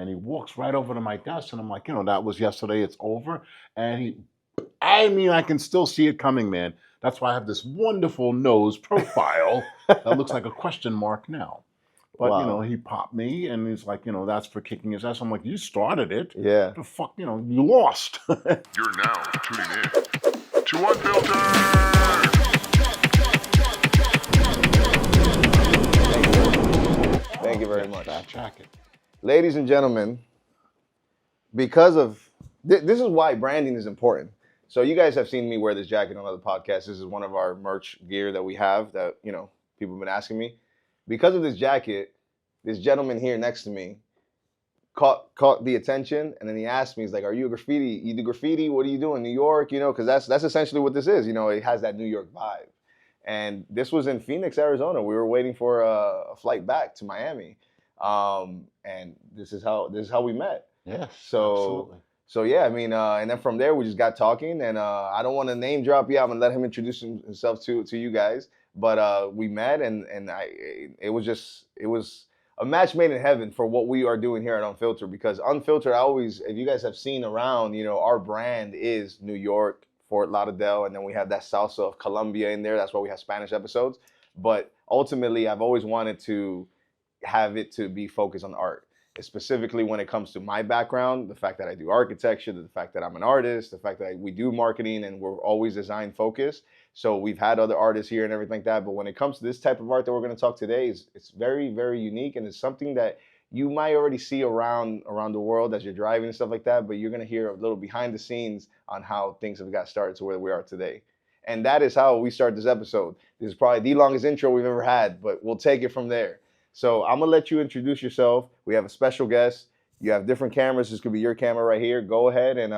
And he walks right over to my desk, and I'm like, that was yesterday. It's over. And I can still see it coming, man. That's why I have this wonderful nose profile that looks like a question mark now. But, Wow. he popped me, and he's like, that's for kicking his ass. I'm like, you started it. Yeah. The fuck, you lost. You're now tuning in to Unfiltered. Thank you very much. That jacket. Ladies and gentlemen, because of this is why branding is important. So you guys have seen me wear this jacket on other podcasts. This is one of our merch gear that we have that, people have been asking me. Because of this jacket, this gentleman here next to me caught the attention, and then he asked me, he's like, "Are you a graffiti? You do graffiti? What do you do in New York?" Because that's essentially what this is. It has that New York vibe. And this was in Phoenix, Arizona. We were waiting for a flight back to Miami, and this is how we met. Yes. So yeah, and then from there we just got talking, and I don't want to name drop yet. I'm gonna let him introduce himself to you guys. But we met, and it was a match made in heaven for what we are doing here at Unfiltered. Because Unfiltered, if you guys have seen around, our brand is New York, Fort Lauderdale, and then we have that salsa of Colombia in there. That's why we have Spanish episodes. But ultimately, I've always wanted to have it to be focused on art. Specifically when it comes to my background, the fact that I do architecture, the fact that I'm an artist, the fact that we do marketing and we're always design focused. So we've had other artists here and everything like that. But when it comes to this type of art that we're going to talk today, it's very, very unique. And it's something that you might already see around the world as you're driving and stuff like that. But you're going to hear a little behind the scenes on how things have got started to where we are today. And that is how we start this episode. This is probably the longest intro we've ever had, but we'll take it from there. So I'm going to let you introduce yourself. We have a special guest. You have different cameras. This could be your camera right here. Go ahead and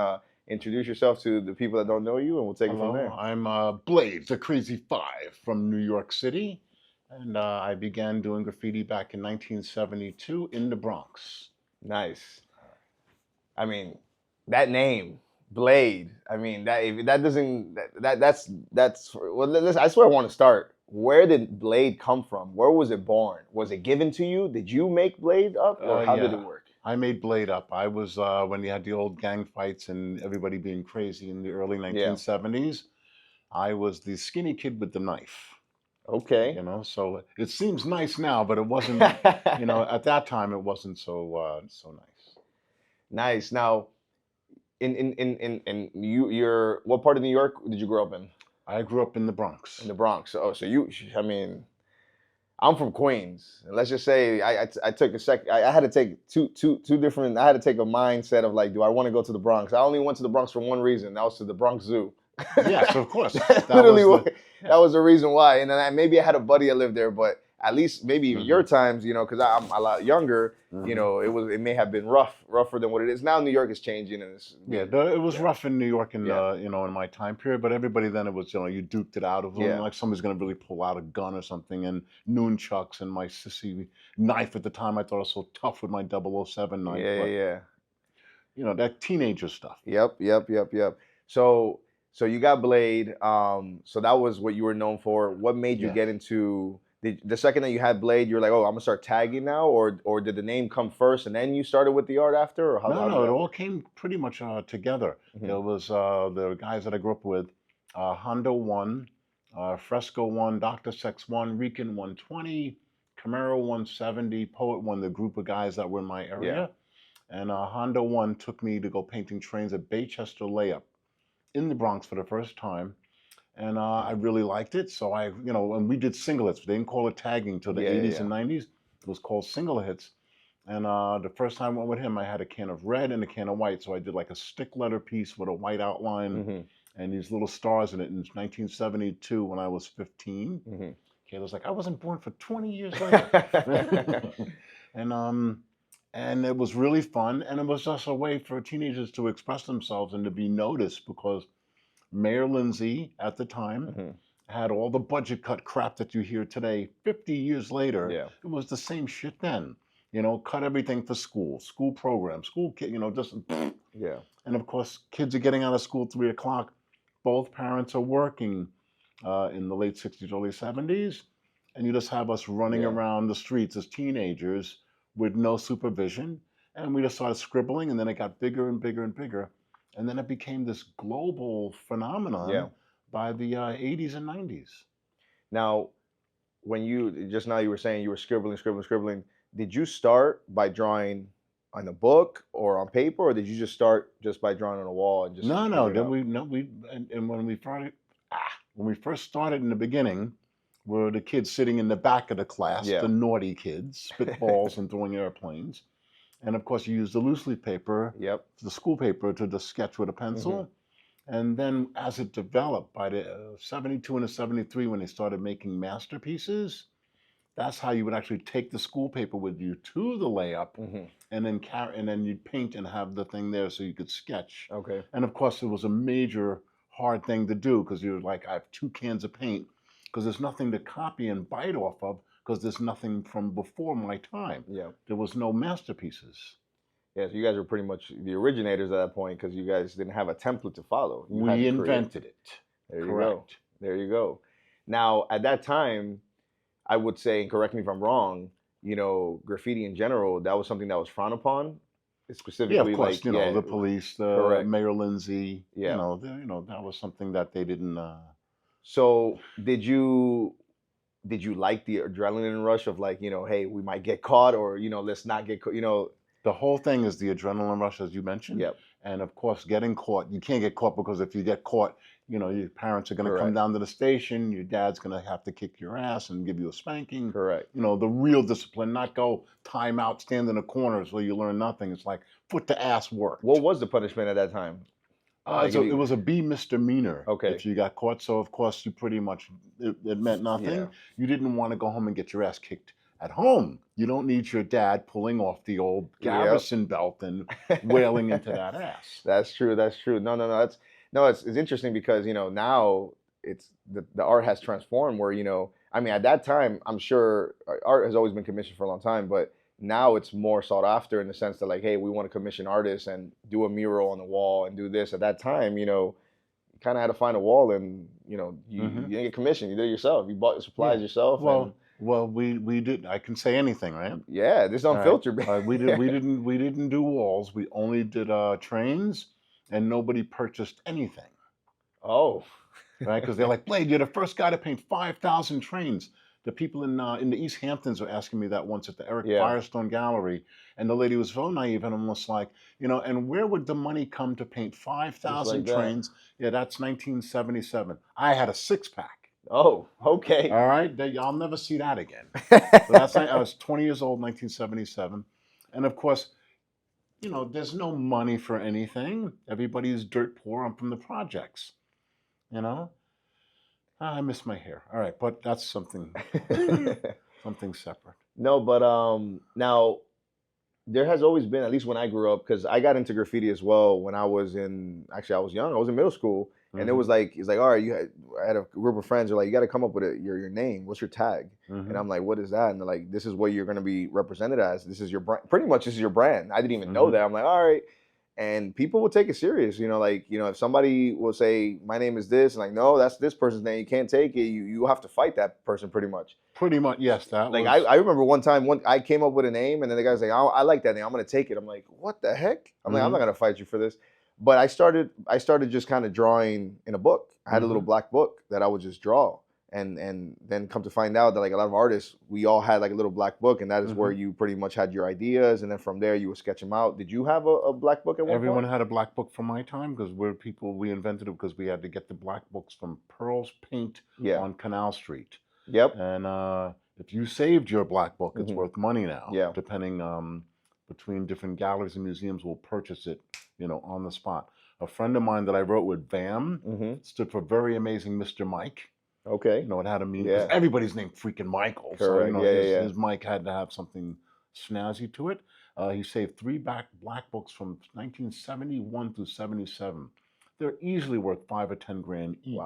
introduce yourself to the people that don't know you, and we'll take it from there. I'm Blades, the Crazy Five from New York City. And I began doing graffiti back in 1972 in the Bronx. Nice. That name, Blade. That's well. That's where I want to start. Where did Blade come from? Where was it born? Was it given to you? Did you make Blade up, or how did it work? I made Blade up. I was when you had the old gang fights and everybody being crazy in the early 1970s. I was the skinny kid with the knife. Okay. So it seems nice now, but it wasn't. At that time it wasn't so nice. Nice. Now, in you're what part of New York did you grow up in? I grew up in the Bronx. In the Bronx. Oh, so I'm from Queens. And let's just say I took I had to take two different. I had to take a mindset of like, do I want to go to the Bronx? I only went to the Bronx for one reason. That was to the Bronx Zoo. Yes, of course. That was the reason why. And then maybe I had a buddy that lived there, but at least maybe in your times, because I'm a lot younger, it may have been rougher than what it is now. New York is changing, and it was rough in New York in in my time period. But everybody then it was you duked it out of them, like somebody's gonna really pull out a gun or something, and nunchucks and my sissy knife at the time I thought was so tough with my 007 knife. That teenager stuff. Yep. So you got Blade. So that was what you were known for. What made you get into the second that you had Blade? You were like, oh, I'm gonna start tagging now, or did the name come first and then you started with the art after? Or No, it all came pretty much together. Mm-hmm. It was the guys that I grew up with, Hondo 1, Fresco 1, Dr. Sex 1, Rican 120, Camaro 170, Poet 1, the group of guys that were in my area. And Hondo 1 took me to go painting trains at Baychester Layup in the Bronx for the first time. And I really liked it. So and we did single hits. They didn't call it tagging till the 80s and 90s. It was called single hits. And the first time I went with him, I had a can of red and a can of white. So I did like a stick letter piece with a white outline and these little stars in it. In 1972, when I was 15, Kayla's like, I wasn't born for 20 years later. And it was really fun. And it was just a way for teenagers to express themselves and to be noticed, because Mayor Lindsay at the time had all the budget cut crap that you hear today. 50 years later, it was the same shit then. Cut everything for school programs, school kid, just And of course, kids are getting out of school at 3 o'clock. Both parents are working in the late 60s, early 70s, and you just have us running around the streets as teenagers with no supervision. And we just started scribbling, and then it got bigger and bigger and bigger. And then it became this global phenomenon by the 80s and 90s. Now, when you just now you were saying you were scribbling. Did you start by drawing on a book or on paper, or did you just start just by drawing on a wall and just No, figure it out? and when we first started in the beginning, were the kids sitting in the back of the class, Yeah. the naughty kids, spitballs and throwing airplanes. And of course, you use the loose leaf paper, Yep. the school paper, to just sketch with a pencil. And then as it developed by the 72 and the 73, when they started making masterpieces, that's how you would actually take the school paper with you to the layup and then and then you'd paint and have the thing there so you could sketch. Okay. And of course, it was a major hard thing to do because you're like, I have 2 cans of paint because there's nothing to copy and bite off of because there's nothing from before my time. Yeah. There was no masterpieces. Yeah, so you guys were pretty much the originators at that point because you guys didn't have a template to follow. You had We to create. invented it. There you Correct. go. There you go. Now, at that time, I would say, and correct me if I'm wrong, you know, graffiti in general, that was something that was frowned upon. Specifically, Yeah, of course, like, you know, the police, correct. Mayor Lindsay, Yeah. you know, that was something that they didn't. So did you like the adrenaline rush of like, you know, hey, we might get caught, or, you know, let's not get caught, you know? The whole thing is the adrenaline rush, as you mentioned. Yep. And of course, getting caught, you can't get caught because if you get caught, you know, your parents are going to come Correct. down to the station, your dad's going to have to kick your ass and give you a spanking. Correct. You know, the real discipline, not go time out, stand in the corners where you learn nothing. It's like foot to ass work. What was the punishment at that time? So it was a B misdemeanor. Okay. If you got caught, so of course you pretty much it meant nothing. Yeah. You didn't want to go home and get your ass kicked at home. You don't need your dad pulling off the old Garrison belt and wailing into that ass. That's true. That's true. No, it's interesting because, you know, now it's the art has transformed where, you know, I mean, at that time, I'm sure art has always been commissioned for a long time, but now it's more sought after in the sense that like, hey, we want to commission artists and do a mural on the wall and do this. At that time, you know, you kind of had to find a wall and, you know, you didn't get commissioned. You did it yourself. You bought the supplies yourself. Well, we did. I can say anything, right? Yeah, this is unfiltered. Right. We didn't do walls. We only did trains, and nobody purchased anything. Oh, right? Because they're like, Blade, you're the first guy to paint 5,000 trains. The people in the East Hamptons were asking me that once at the Eric Firestone Gallery, and the lady was so naive and almost like, you know, and where would the money come to paint 5,000 trains? Yeah, that's 1977. I had a 6-pack. Oh, okay. All right, I'll never see that again. So I was 20 years old, 1977, and of course, you know, there's no money for anything. Everybody's dirt poor. I'm from the projects, you know. I miss my hair. All right, but that's something separate. No, but now there has always been, at least when I grew up, because I got into graffiti as well when I was young. I was in middle school, and it was like, it's like, all right, I had a group of friends who are like, you got to come up with your name. What's your tag? And I'm like, what is that? And they're like, this is what you're going to be represented as. This is your brand. Pretty much, this is your brand. I didn't even know that. I'm like, all right. And people will take it serious, you know, like, you know, if somebody will say, my name is this, and like, no, that's this person's name, you can't take it, you have to fight that person pretty much. Pretty much, yes. I remember one time I came up with a name, and then the guy's like, I like that name, I'm going to take it. I'm like, what the heck? I'm like, I'm not going to fight you for this. But I started just kind of drawing in a book. I had a little black book that I would just draw. And then come to find out that like a lot of artists, we all had like a little black book, and that is where you pretty much had your ideas, and then from there you would sketch them out. Did you have a black book at one point? Everyone had a black book from my time because we invented it because we had to get the black books from Pearl's Paint on Canal Street. Yep. And if you saved your black book, it's worth money now. Yeah. Depending between different galleries and museums will purchase it, you know, on the spot. A friend of mine that I wrote with, VAM, stood for Very Amazing Mr. Mike. Okay. You know, it had a meaning. Everybody's named freaking Michael. Correct. So, you know, his Mike had to have something snazzy to it. He saved 3 black books from 1971 through 77. They're easily worth $5 or $10 grand each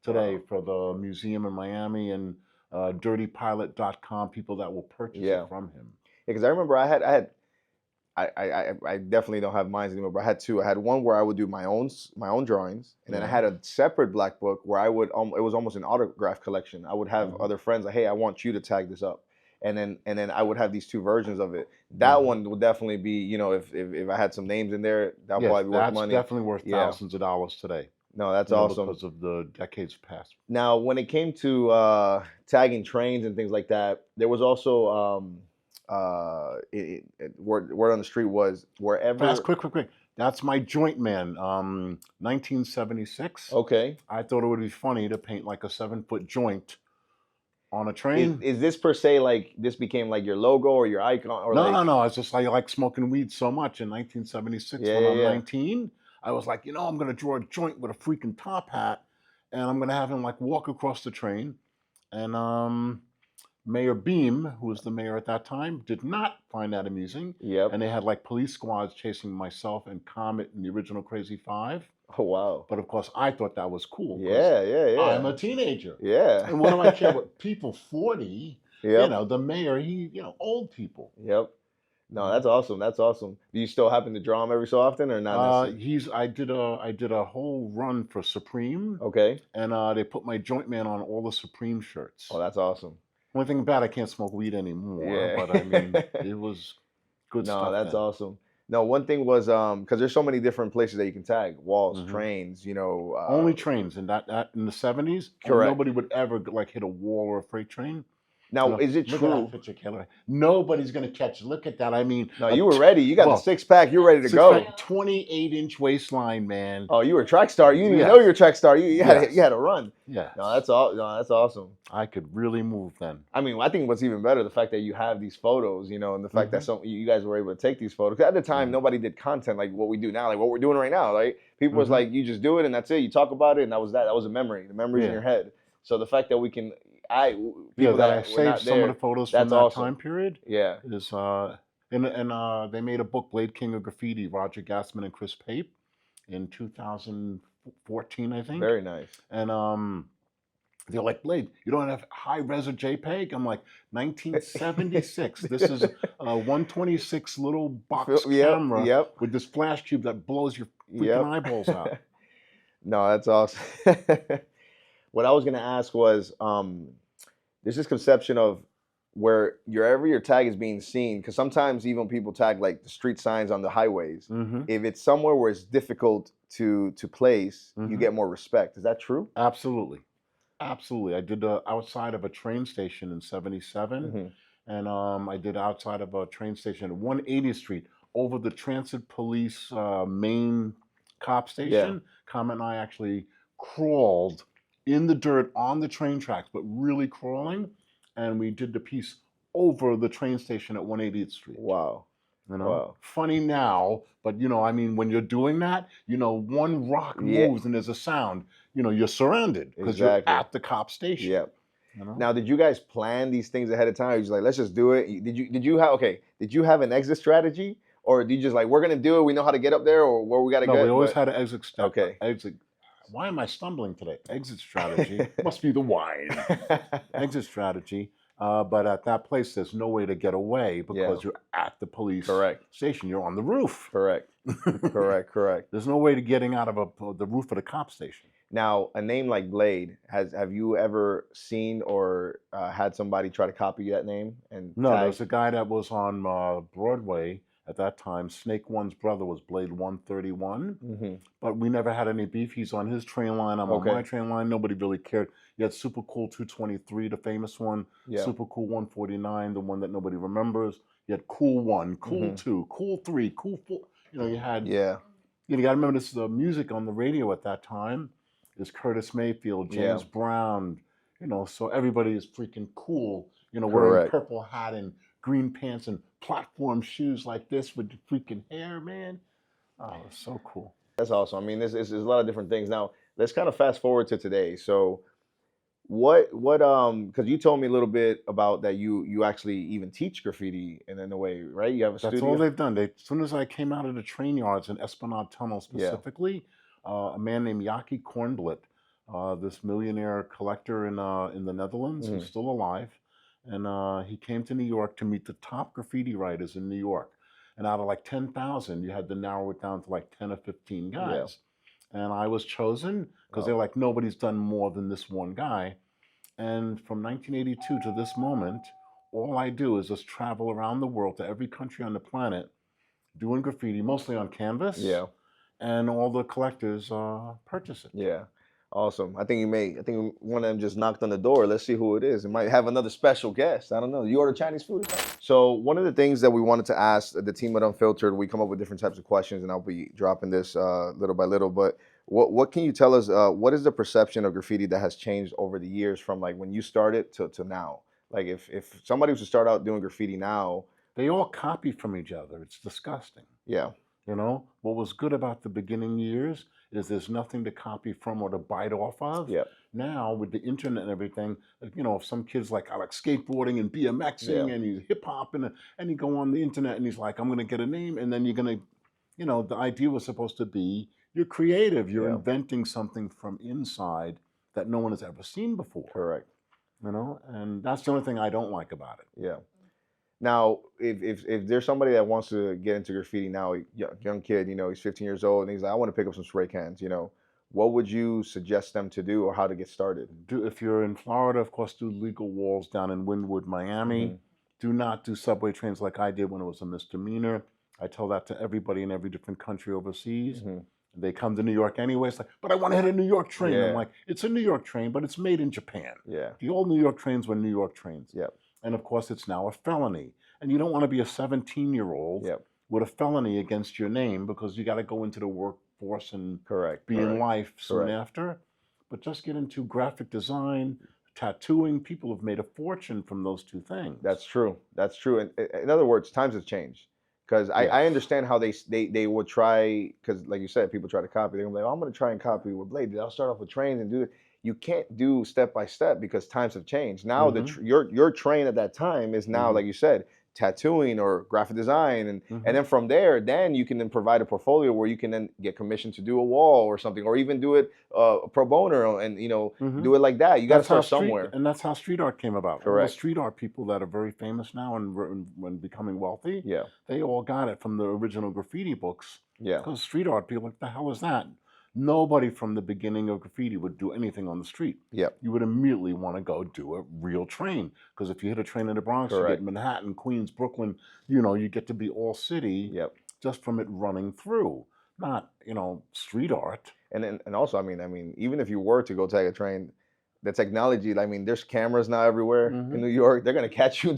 today for the museum in Miami and dirtypilot.com, people that will purchase it from him. Yeah, because I remember I definitely don't have mine anymore, but I had 2. I had one where I would do my own drawings, and then I had a separate black book where I would it was almost an autograph collection. I would have other friends like, hey, I want you to tag this up, and then I would have these two versions of it. That one would definitely be, you know, if I had some names in there, that'll Yes, probably be worth that's money. definitely worth Yeah. thousands of dollars today. No, that's You know, awesome. because of the decades past. Now, when it came to tagging trains and things like that, there was also word on the street was wherever. Fast, quick. That's my joint man. 1976. Okay. I thought it would be funny to paint like a 7-foot joint on a train. Is this per se like this became like your logo or your icon or like? No. It's just I like smoking weed so much. In 1976, when I'm 19, I was like, I'm gonna draw a joint with a freaking top hat, and I'm gonna have him like walk across the train. And Mayor Beam, who was the mayor at that time, did not find that amusing. Yep. And they had like police squads chasing myself and Comet and the original Crazy Five. Oh wow. But of course, I thought that was cool. Yeah. I'm a teenager. Yeah. And what do I care what people 40? Yep. The mayor, old people. Yep. No, that's awesome. That's awesome. Do you still happen to draw him every so often, or not? I did a whole run for Supreme. Okay. And they put my joint man on all the Supreme shirts. Oh, that's awesome. Only thing bad, I can't smoke weed anymore. Yeah. But I mean, it was good stuff. No, that's then. awesome. No, one thing was because there's so many different places that you can tag walls, trains. Only trains, and that in the 70s, correct. Nobody would ever like hit a wall or a freight train. Now, is it look true? At that picture, Keller. Nobody's gonna catch. Look at that. I mean, no, you were ready. You got the 6-pack. You're ready to go. 28-inch waistline, man. Oh, you were a track star. You didn't even know you were a track star. You had a run. Yeah. No, that's awesome. I could really move then. I mean, I think what's even better, the fact that you have these photos, and the fact that you guys were able to take these photos. 'Cause at the time, nobody did content like what we do now, like what we're doing right now. Right? People was like, you just do it and that's it. You talk about it and that was that. That was a memory. The memory's in your head. So the fact that we can. I saved some of the photos from that time period. Yeah, is and they made a book, Blade, King of Graffiti, Roger Gassman and Chris Pape, in 2014, I think. Very nice. And they're like, Blade, you don't have high res or JPEG? I'm like, 1976. This is a 126 little box camera with this flash tube that blows your freaking eyeballs out. No, that's awesome. What I was going to ask was, there's this conception of wherever your tag is being seen, because sometimes even people tag like the street signs on the highways. If it's somewhere where it's difficult to place, you get more respect. Is that true? Absolutely. I did outside of a train station in 77, and I did outside of a train station at 180th Street over the Transit Police main cop station. Comet and I actually crawled in the dirt on the train tracks, but really crawling, and we did the piece over the train station at 180th Street. Wow. Funny now, but I mean, when you're doing that, one rock moves and there's a sound, you're surrounded because you're at the cop station. Yep. Now, did you guys plan these things ahead of time? You're just like, let's just do it. Did you have an exit strategy, or did you just like, we're gonna do it, we know how to get up there, or where we gotta go? No, we always had an exit strategy. Exit. Why am I stumbling today? Exit strategy. Must be the wine. Exit strategy. But at that place, there's no way to get away because you're at the police station. You're on the roof. Correct. There's no way to getting out of the roof of the cop station. Now, a name like Blade, have you ever seen or had somebody try to copy that name? No, there's a guy that was on Broadway at that time. Snake One's brother was Blade 131, but we never had any beef. He's on his train line. I'm on my train line. Nobody really cared. You had Super Cool 223, the famous one. Super Cool 149, the one that nobody remembers. You had Cool 1, Cool 2, Cool 3, Cool 4. You had. You got to remember this. The music on the radio at that time is Curtis Mayfield, James Brown. So everybody is freaking cool. Wearing purple hat and green pants and platform shoes like this with the freaking hair, man. Oh, it's so cool. That's awesome. I mean, there's a lot of different things. Now, let's kind of fast forward to today. So because you told me a little bit about that you actually even teach graffiti in a way, right? You have a studio? That's all they've done. As soon as I came out of the train yards in Esplanade Tunnel specifically, a man named Yaki Kornblit, this millionaire collector in the Netherlands, who's still alive, and he came to New York to meet the top graffiti writers in New York. And out of like 10,000, you had to narrow it down to like 10 or 15 guys. And I was chosen because they're like, nobody's done more than this one guy. And from 1982 to this moment, all I do is just travel around the world to every country on the planet doing graffiti, mostly on canvas. Yeah. And all the collectors purchase it. Yeah. Awesome. I think one of them just knocked on the door. Let's see who it is. It might have another special guest. I don't know. You order Chinese food? So one of the things that we wanted to ask the team at Unfiltered, we come up with different types of questions, and I'll be dropping this little by little. But what can you tell us? What is the perception of graffiti that has changed over the years from like when you started to now? Like if somebody was to start out doing graffiti now, They all copy from each other. It's disgusting. yeah, You know, what was good about the beginning years is there's nothing to copy from or to bite off of. yeah, Now with the internet and everything, you know, if some kids like I like skateboarding and BMXing Yeah. and he's hip hop and you go on the internet and he's like, I'm gonna get a name, and then you're gonna, you know, the idea was supposed to be you're creative, you're Yeah. inventing something from inside that no one has ever seen before. correct. You know, and that's the only thing I don't like about it. Yeah. Now, if there's somebody that wants to get into graffiti now, young kid, you know, he's 15 years old, and he's like, I want to pick up some spray cans, you know, what would you suggest them to do or how to get started? If you're in Florida, of course, do legal walls down in Wynwood, Miami. Mhm. Do not do subway trains like I did when it was a misdemeanor. I tell that to everybody in every different country overseas. Mhm. They come to New York anyway. It's like, but I want to hit a New York train. Yeah. I'm like, it's a New York train, but it's made in Japan. Yeah. The old New York trains were New York trains. Yep. And of course, it's now a felony. And you don't want to be a 17-year-old Yep. with a felony against your name because you got to go into the workforce and Correct. be in correct. life soon Correct. after. But just get into graphic design, tattooing. People have made a fortune from those two things. That's true. That's true. And in other words, times have changed. Because I Yes. understand how they would try, because like you said, people try to copy. They're gonna be like, oh, I'm gonna try and copy with Blade. I'll start off with trains and do it. You can't do step by step because times have changed. Now Mhm. your train at that time is now, Mhm. like you said, tattooing or graphic design, and Mhm. and then from there, then you can then provide a portfolio where you can then get commissioned to do a wall or something, or even do it pro bono, and you know, Mhm. do it like that. You got to That's how start somewhere. and that's how street art came about. All the Correct. street art people that are very famous now and when becoming wealthy, Yeah. they all got it from the original graffiti books. Yeah. Because street art people, what the hell is that? Nobody from the beginning of graffiti would do anything on the street. Yep. You would immediately want to go do a real train. Because if you hit a train in the Bronx, you Correct. get Manhattan, Queens, Brooklyn, you know, you get to be all city Yep. just from it running through. Not, you know, street art. And also, I mean, even if you were to go take a train, the technology, I mean, there's cameras now everywhere Mhm. in New York. They're gonna catch you.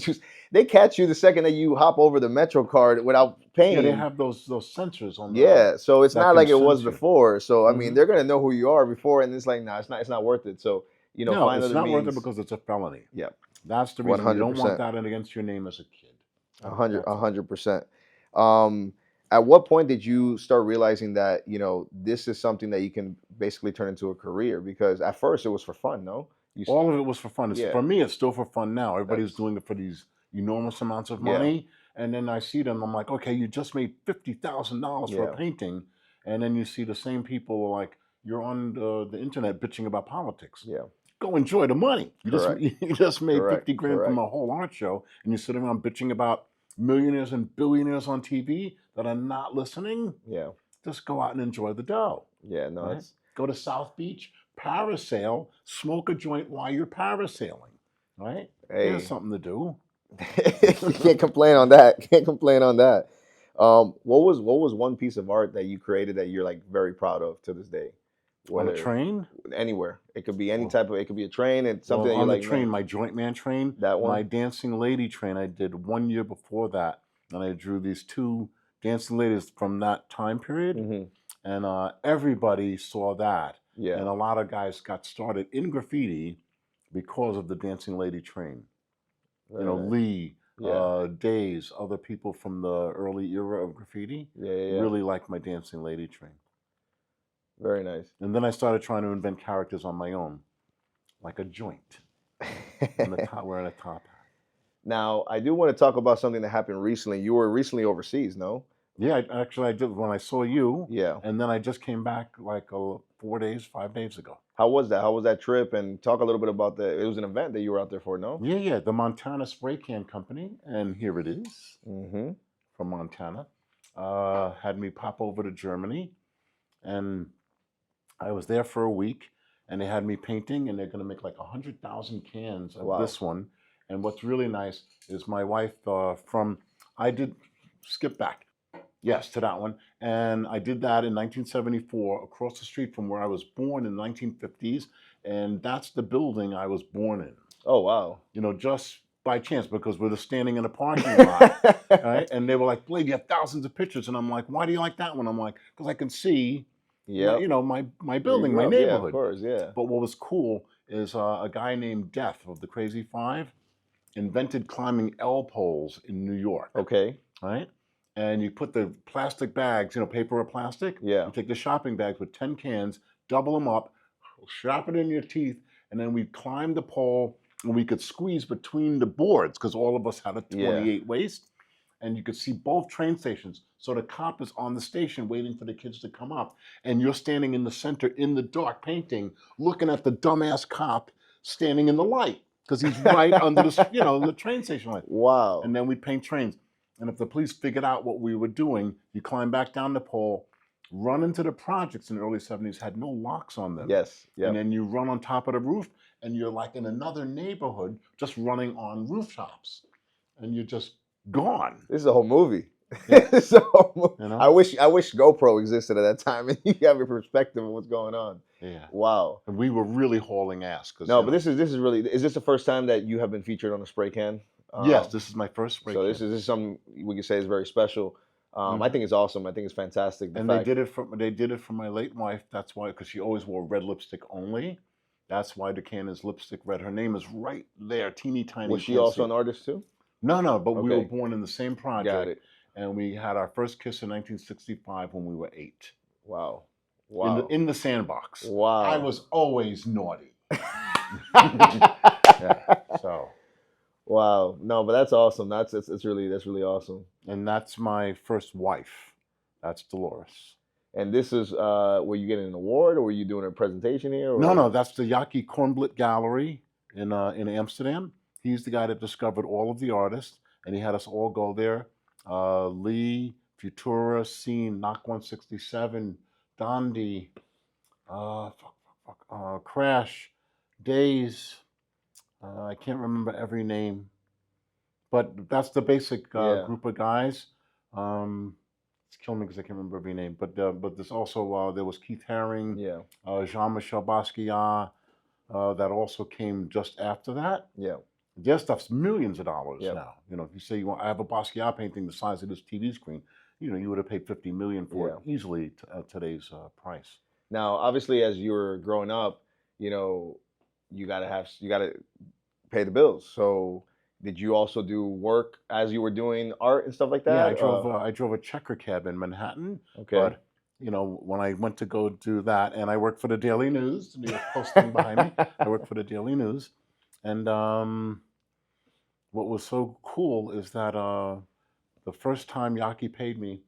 They catch you the second that you hop over the Metro card without paying. Yeah, they have those sensors on the Yeah, so it's that not can like it was sense you. before. So I mean, Mhm. they're gonna know who you are before, and it's like, nah, it's not worth it. So you know, No, find it's other not means. worth it because it's a felony. Yep. That's the reason. You don't want 100%. that against your name as a kid. 100%. At what point did you start realizing that, you know, this is something that you can basically turn into a career? Because at first it was for fun, no? All of it was for fun. Yeah. For me, it's still for fun now. Everybody's That's- doing it for these enormous amounts of Yeah. money. And then I see them, I'm like, okay, you just made $50,000 for Yeah. a painting. And then you see the same people like, you're on the internet bitching about politics. Yeah. Go enjoy the money. You Correct. you just made Correct. 50 grand from a whole art show, and you sit around bitching about millionaires and billionaires on TV that are not listening. Yeah. Just go out and enjoy the dough. Yeah. No, Right? it's Go to South Beach, parasail, smoke a joint while you're parasailing. Right? hey. There's something to do. You can't complain on that. Can't complain on that. What was one piece of art that you created that you're like very proud of to this day? On a train? Anywhere. It could be any Well- type of. It could be a train. It's something Well, that you on like. the train, man, my joint man train, that one. my dancing lady train, I did 1 year before that, and I drew these two dancing ladies from that time period, Mhm. and everybody saw that, Yeah. and a lot of guys got started in graffiti because of the dancing lady train. Very You know, nice. Lee, Yeah. Days, other people from the early era of graffiti Yeah. Yeah. really liked my dancing lady train. Very nice. And then I started trying to invent characters on my own, like a joint, and the top, wearing a top hat. Now, I do want to talk about something that happened recently. You were recently overseas, no? Yeah, I did when I saw you, Yeah. and then I just came back like 4 days, 5 days ago. How was that? How was that trip? And talk a little bit about it was an event that you were out there for, no? Yeah, the Montana Spray Can Company, and here it is Mm-hmm. from Montana. Had me pop over to Germany, and I was there for a week, and they had me painting, and they're going to make like 100,000 cans of Wow. this one, And what's really nice is my wife I did skip back. Yes, to that one. And I did that in 1974 across the street from where I was born in the 1950s. And that's the building I was born in. Oh, wow. Just by chance, because we were standing in a parking lot, right? And they were like, Blade, you have thousands of pictures. And I'm like, why do you like that one? I'm like, because I can see, Yeah. my building, my Yeah, of neighborhood. course, yeah. But what was cool is a guy named Death of the Crazy Five invented climbing L poles in New York. Okay. Right? And you put the plastic bags, paper or plastic. Yeah. You take the shopping bags with 10 cans, double them up, strap it in your teeth, and then we climbed the pole and we could squeeze between the boards because all of us had a 28 waist. And you could see both train stations. So the cop is on the station waiting for the kids to come up. And you're standing in the center in the dark painting, looking at the dumbass cop standing in the light because he's right under the train station light. Wow. And then we paint trains. And if the police figured out what we were doing, you climb back down the pole, run into the projects in the early 70s, had no locks on them. Yes. And then you run on top of the roof, and you're like in another neighborhood, just running on rooftops. And you're just gone. This is a whole movie. Yeah. This is a whole movie. You know? I wish GoPro existed at that time and you have a perspective of what's going on. Yeah. Wow. And we were really hauling ass. No, but this is really, is this the first time that you have been featured on a spray can? Yes, this is my first spray so can. this is something we can say is very special. I think it's awesome. I think it's fantastic. And they did it for my late wife. That's why, because she always wore red lipstick only. That's why the can is lipstick red. Her name is right there, teeny tiny. Was she also an artist too? No, but we were born in the same project. Got it. And we had our first kiss in 1965 when we were 8. Wow. Wow. In the sandbox. Wow. I was always naughty. Yeah, so. Wow. No, but that's awesome. That's really awesome. And that's my first wife. That's Dolores. And this is were you getting an award or were you doing a presentation here? Or? No, that's the Yaki Kornblit Gallery in Amsterdam. He's the guy that discovered all of the artists, and he had us all go there. Lee, Futura, Scene, Knock 167, Dondi, Crash, Days. I can't remember every name, but that's the basic group of guys. It's killing me because I can't remember every name. But there's also there was Keith Haring, Jean-Michel Basquiat, that also came just after that. Yeah. Their stuff's millions of dollars now. If you say I have a Basquiat painting the size of this TV screen, you would have paid $50 million for it easily at today's price. Now, obviously, as you were growing up, you gotta pay the bills. So, did you also do work as you were doing art and stuff like that? Yeah, I drove a checker cab in Manhattan. Okay. But when I went to go do that, and I worked for the Daily News, the New York Post thing behind me. I worked for the Daily News, and what was so cool is that the first time Yaki paid me,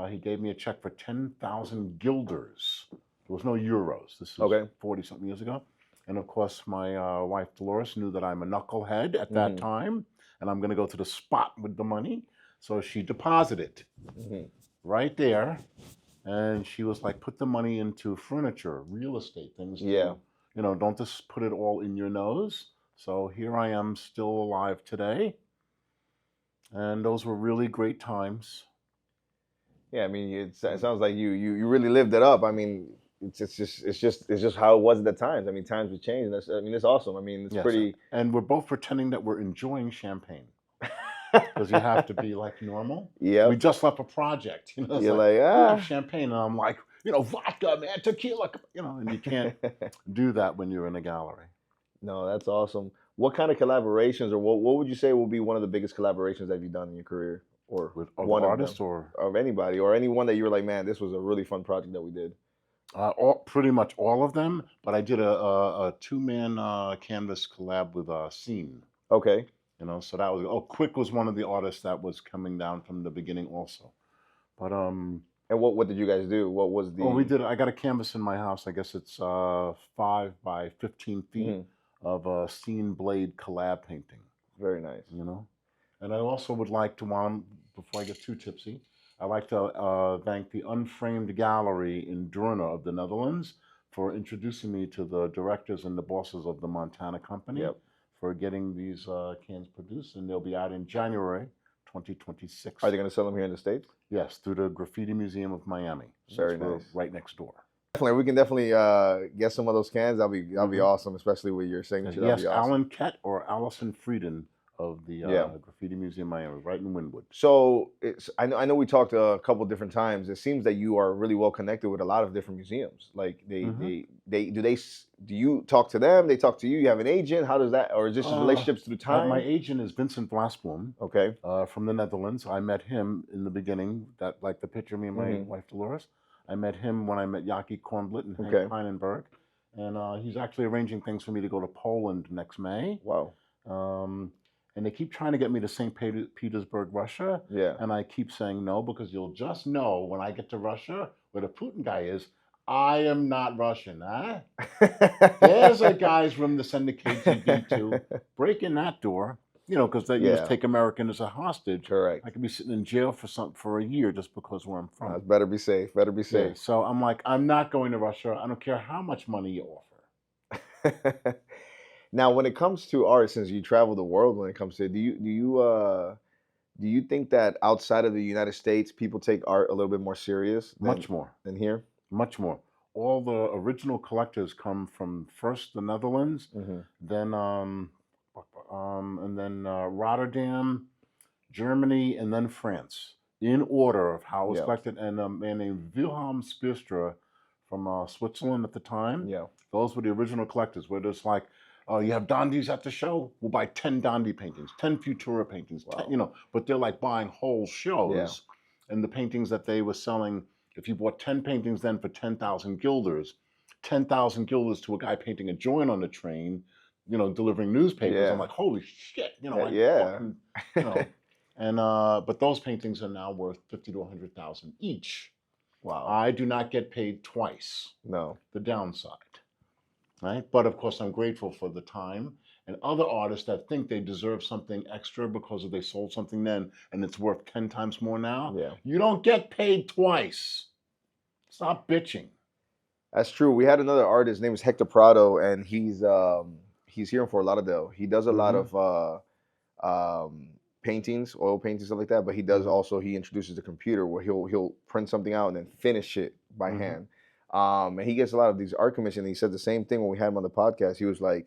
he gave me a check for 10,000 guilders. There was no euros. This was 40-something years ago. And of course, my wife Dolores knew that I'm a knucklehead at that time, and I'm going to go to the spot with the money. So she deposited right there, and she was like, "Put the money into furniture, real estate things. Yeah. Don't just put it all in your nose." So here I am, still alive today, and those were really great times. Yeah, I mean, it sounds like you really lived it up. I mean. It's just how it was at the times. I mean, times would change. It's awesome. I mean, it's pretty. And we're both pretending that we're enjoying champagne because you have to be like normal. Yeah. We just left a project. You're like champagne, and I'm like, vodka, man, tequila, and you can't do that when you're in a gallery. No, that's awesome. What kind of collaborations, or what would you say will be one of the biggest collaborations that you've done in your career, or with one artist, or of anybody, or anyone that you were like, man, this was a really fun project that we did. Pretty much all of them, but I did a 2-man canvas collab with Scene. Okay. So that was Quick was one of the artists that was coming down from the beginning also. But and what did you guys do? What was the? we did. I got a canvas in my house. I guess it's 5 by 15 feet of a Scene blade collab painting. Very nice. And I also would like to before I get too tipsy. I'd like to thank the Unframed Gallery in Deurne of the Netherlands for introducing me to the directors and the bosses of the Montana Company for getting these cans produced, and they'll be out in January 2026. Are they going to sell them here in the States? Yes, through the Graffiti Museum of Miami. Very We're nice. right next door. Definitely, we can definitely get some of those cans. That'll be awesome, especially with your signature. That'll Yes, be awesome. Alan Kett or Allison Frieden of the Graffiti Museum Miami, right in Wynwood. So I know we talked a couple different times. It seems that you are really well connected with a lot of different museums. Like do you talk to them? They talk to you. You have an agent. How does that, or is this just relationships through time? My agent is Vincent Blasboom. Okay. From the Netherlands. I met him in the beginning. That like the picture of me and my wife Dolores. I met him when I met Yaki Kornblit and Hank Peinenberg, and he's actually arranging things for me to go to Poland next May. Wow. And they keep trying to get me to St. Petersburg, Russia. Yeah. And I keep saying no, because you'll just know when I get to Russia, where the Putin guy is, I am not Russian, huh? There's a guy's room to send the KGB to. Break in that door, because they just take American as a hostage. Correct. I could be sitting in jail for a year just because where I'm from. Better be safe. Better be safe. Yeah, so I'm like, I'm not going to Russia. I don't care how much money you offer. Now, when it comes to art, since you travel the world, when it comes to, do you think that outside of the United States, people take art a little bit more serious? Much more than here. Much more. All the original collectors come from first the Netherlands, then Rotterdam, Germany, and then France, in order of how it was collected. And a man named Wilhelm Spierstra from Switzerland at the time. Yeah, those were the original collectors. Where there's like, you have dandies at the show, we'll buy 10 dandy paintings, 10 Futura paintings, 10, but they're like buying whole shows. And the paintings that they were selling, if you bought 10 paintings then for 10,000 guilders, 10,000 guilders to a guy painting a joint on the train, delivering newspapers. I'm like, holy shit, fucking, and but those paintings are now worth 50 to 100,000 each. Wow. I do not get paid twice. No. The downside. Right? But of course, I'm grateful for the time. And other artists that think they deserve something extra because they sold something then and it's worth 10 times more now, you don't get paid twice. Stop bitching. That's true. We had another artist, his name is Hector Prado, and he's here in Fort Lauderdale. He does a lot of paintings, oil paintings, stuff like that, but he does also, he introduces the computer where he'll print something out and then finish it by hand. And he gets a lot of these art commissions. He said the same thing when we had him on the podcast. He was like,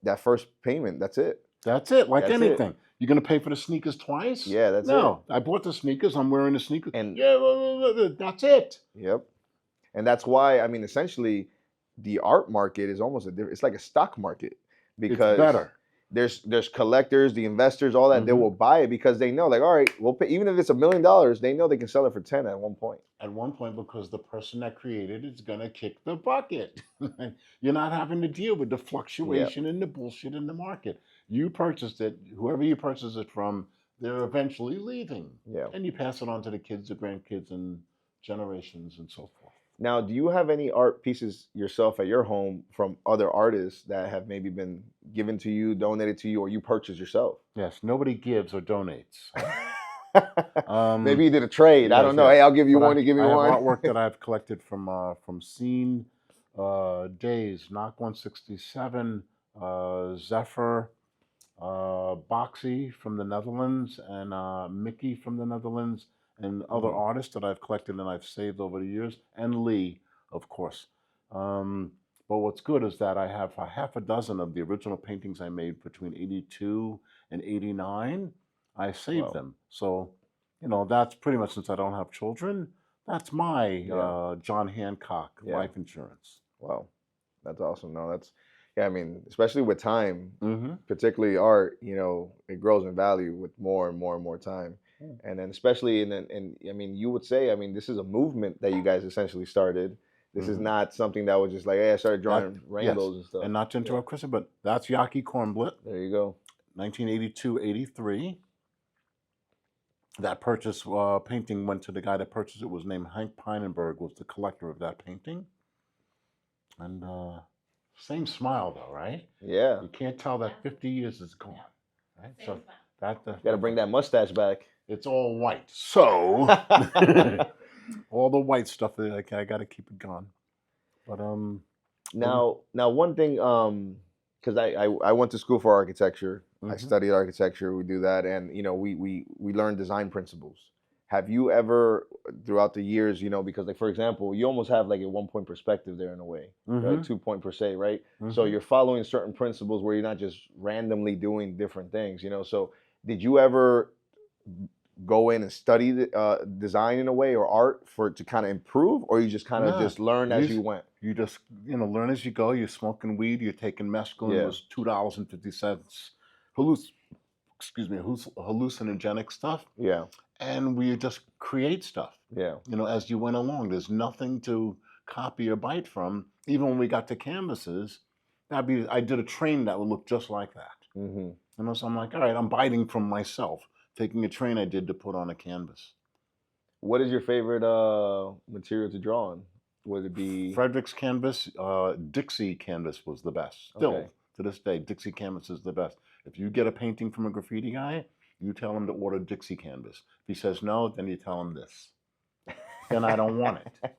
that first payment, that's it. That's it, like anything. You're going to pay for the sneakers twice? Yeah, that's it. No, I bought the sneakers. I'm wearing the sneakers. And that's it. Yep. And that's why, I mean, essentially, the art market is almost it's like a stock market, because it's better. There's collectors, the investors, all that. They will buy it because they know, like, all right, we'll pay, even if it's $1 million, they know they can sell it for 10 at one point. At one point, because the person that created it's gonna kick the bucket. You're not having to deal with the fluctuation and the bullshit in the market. You purchased it. Whoever you purchased it from, they're eventually leaving. Yeah. And you pass it on to the kids, the grandkids, and generations, and so forth. Now, do you have any art pieces yourself at your home from other artists that have maybe been given to you, donated to you, or you purchased yourself? Yes, nobody gives or donates. Maybe you did a trade. I don't know. Hey, I'll give you one to give me one. I have artwork that I've collected from Scene, Days, Knock 167, Zephyr, Boxy from the Netherlands, and Mickey from the Netherlands, and other artists that I've collected and I've saved over the years, and Lee, of course. But what's good is that I have a half a dozen of the original paintings I made between 82 and 89. I saved them. So, that's pretty much, since I don't have children, that's my John Hancock life insurance. Wow. That's awesome. No, that's, I mean, especially with time, particularly art, it grows in value with more and more and more time. And then especially, and I mean, you would say, I mean, this is a movement that you guys essentially started. This is not something that was just like, hey, I started drawing rainbows and stuff. And not to interrupt, Chris, but that's Yaki Kornblit. There you go. 1982-83. That purchase painting went to the guy that purchased it, was named Hank Peinenberg, was the collector of that painting. And same smile though, right? Yeah. You can't tell that 50 years is gone, right? So that got to bring that mustache back. It's all white, so all the white stuff. I got to keep it gone. But now one thing, because I went to school for architecture. I Mhm. studied architecture. We do that, and we learn design principles. Have you ever, throughout the years, because like for example, you almost have like a 1 point perspective there in a way, right? Mhm. 2 point per se, right? So Mhm. you're following certain principles where you're not just randomly doing different things. So did you ever go in and study design in a way or art for to kind of improve, or you just kind of Nah, just learn you as s- you went? you just learn as you go. You're smoking weed. You're taking mescaline Yeah, was $2.50. Excuse me, hallucinogenic stuff, yeah, and we just create stuff. yeah. As you went along. There's nothing to copy or bite from. Even when we got to canvases, I did a train that would look just like that. Hmm. So I'm like, all right, I'm biting from myself, taking a train I did to put on a canvas. What is your favorite material to draw on? Would it be Frederick's canvas, Dixie canvas was the best. okay? Still to this day, Dixie canvas is the best. If you get a painting from a graffiti guy, you tell him to order Dixie canvas. If he says no, then you tell him this. Then I don't want it.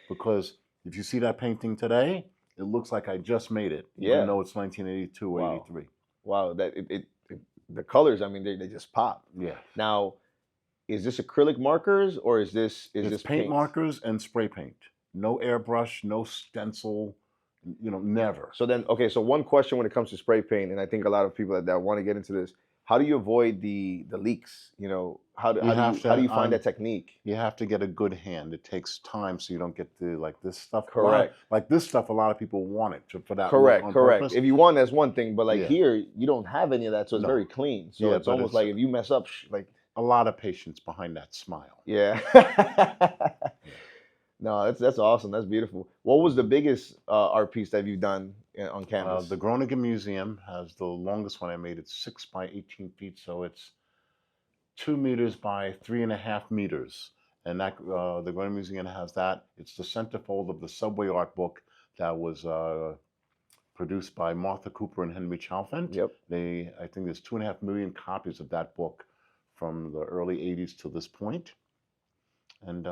Because if you see that painting today, it looks like I just made it, even Yeah. though it's 1982 or Wow. 83. Wow. That the colors. I mean, they just pop. Yeah. Now, is this acrylic markers or is It's this paint paint? markers and spray paint. No airbrush, no stencil, never. So then, okay. So one question when it comes to spray paint, and I think a lot of people that want to get into this, how do you avoid the leaks? You have How do to you find that technique? you have to get a good hand. It takes time so you don't get the like this stuff. Correct. Like this stuff, a lot of people want it for that look Correct, on correct. purpose. If you want, that's one thing, but like Yeah. here, you don't have any of that, so it's No. very clean. So Yeah, it's but almost like if you mess up, like a lot of patience behind that smile. yeah. No, that's awesome. That's beautiful. What was the biggest art piece that you've done on canvas? The Groningen Museum has the longest one I made. It's 6 by 18 feet, so it's 2 meters by 3.5 meters. And that the Groningen Museum has that. It's the centerfold of the Subway art book that was produced by Martha Cooper and Henry Chalfant. Yep. I think there's 2.5 million copies of that book from the early 80s to this point. And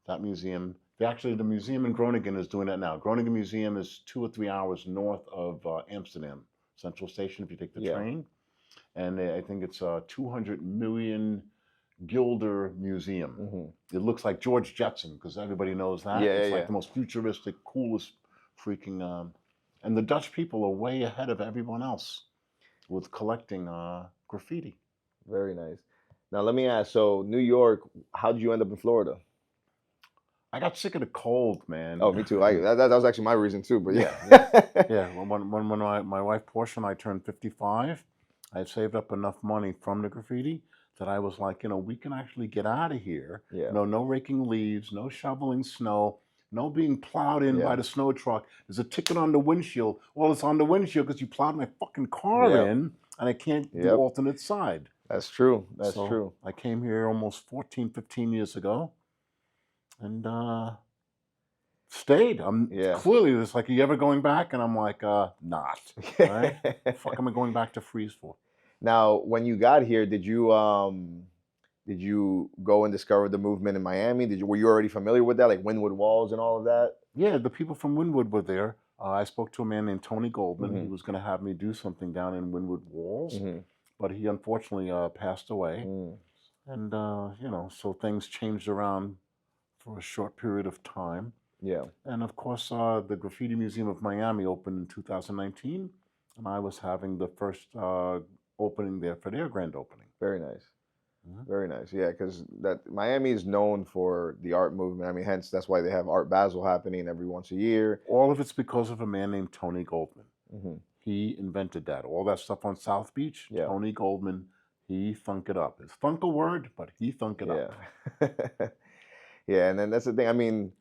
that museum, the museum in Groningen is doing that now. Groningen Museum is 2 or 3 hours north of Amsterdam Central Station if you take the Yeah. train. And I think it's a 200 million Gilder museum. Hmm. It looks like George Jetson because everybody knows that. Yeah, It's yeah, like yeah. the most futuristic, coolest freaking. And the Dutch people are way ahead of everyone else with collecting graffiti. Very nice. Now let me ask. So New York, how did you end up in Florida? I got sick of the cold, man. Oh, me too. That was actually my reason too. But Yeah, yeah. yeah. When my wife Portia and I turned 55, I had saved up enough money from the graffiti that I was like, we can actually get out of here. Yeah. No raking leaves, no shoveling snow, no being plowed in by Yeah. the snow truck. There's a ticket on the windshield. Well, it's on the windshield because you plowed my fucking car Yep. in, and I can't do Yep. alternate side. That's true. That's So true. I came here almost 14, 15 years ago, and stayed. I'm Yeah. clearly it's like, are you ever going back? And I'm like, not. Right? The fuck am I going back to freeze for? Now, when you got here, did you go and discover the movement in Miami? Were you already familiar with that, like Wynwood Walls and all of that? Yeah, the people from Wynwood were there. I spoke to a man named Tony Goldman. Mhm. He was going to have me do something down in Wynwood Walls, Hmm. but he unfortunately passed away. Mm. And so things changed around for a short period of time. Yeah. And of course, the Graffiti Museum of Miami opened in 2019, and I was having the first opening there for their grand opening. Very nice. Mhm. Very nice. Yeah, because that Miami is known for the art movement. I mean, hence that's why they have Art Basel happening every once a year. All of it's because of a man named Tony Goldman. Hmm. He invented that. All that stuff on South Beach, Yeah. Tony Goldman, he thunk it up. It's thunk a word, but he thunk it up. Yeah. Yeah, and then that's the thing. I mean,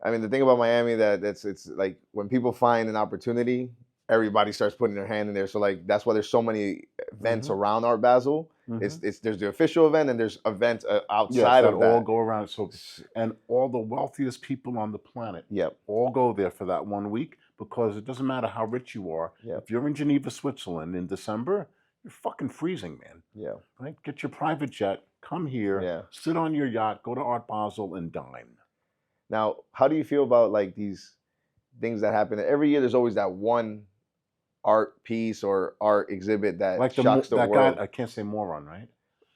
the thing about Miami it's like when people find an opportunity, everybody starts putting their hand in there. So like that's why there's so many events Mhm. around Art Basel. Mhm. There's the official event and there's events Yes, outside that of all that. go around. So, and all the wealthiest people on the planet Yep. all go there for that 1 week because it doesn't matter how rich you are. Yep. If you're in Geneva, Switzerland in December, you're fucking freezing, man. Yeah. Right? Get your private jet, come here, Yeah. sit on your yacht, go to Art Basel, and dine. Now, how do you feel about like these things that happen every year? There's always that one art piece or art exhibit that Like shocks the that world? guy, I can't say moron, right?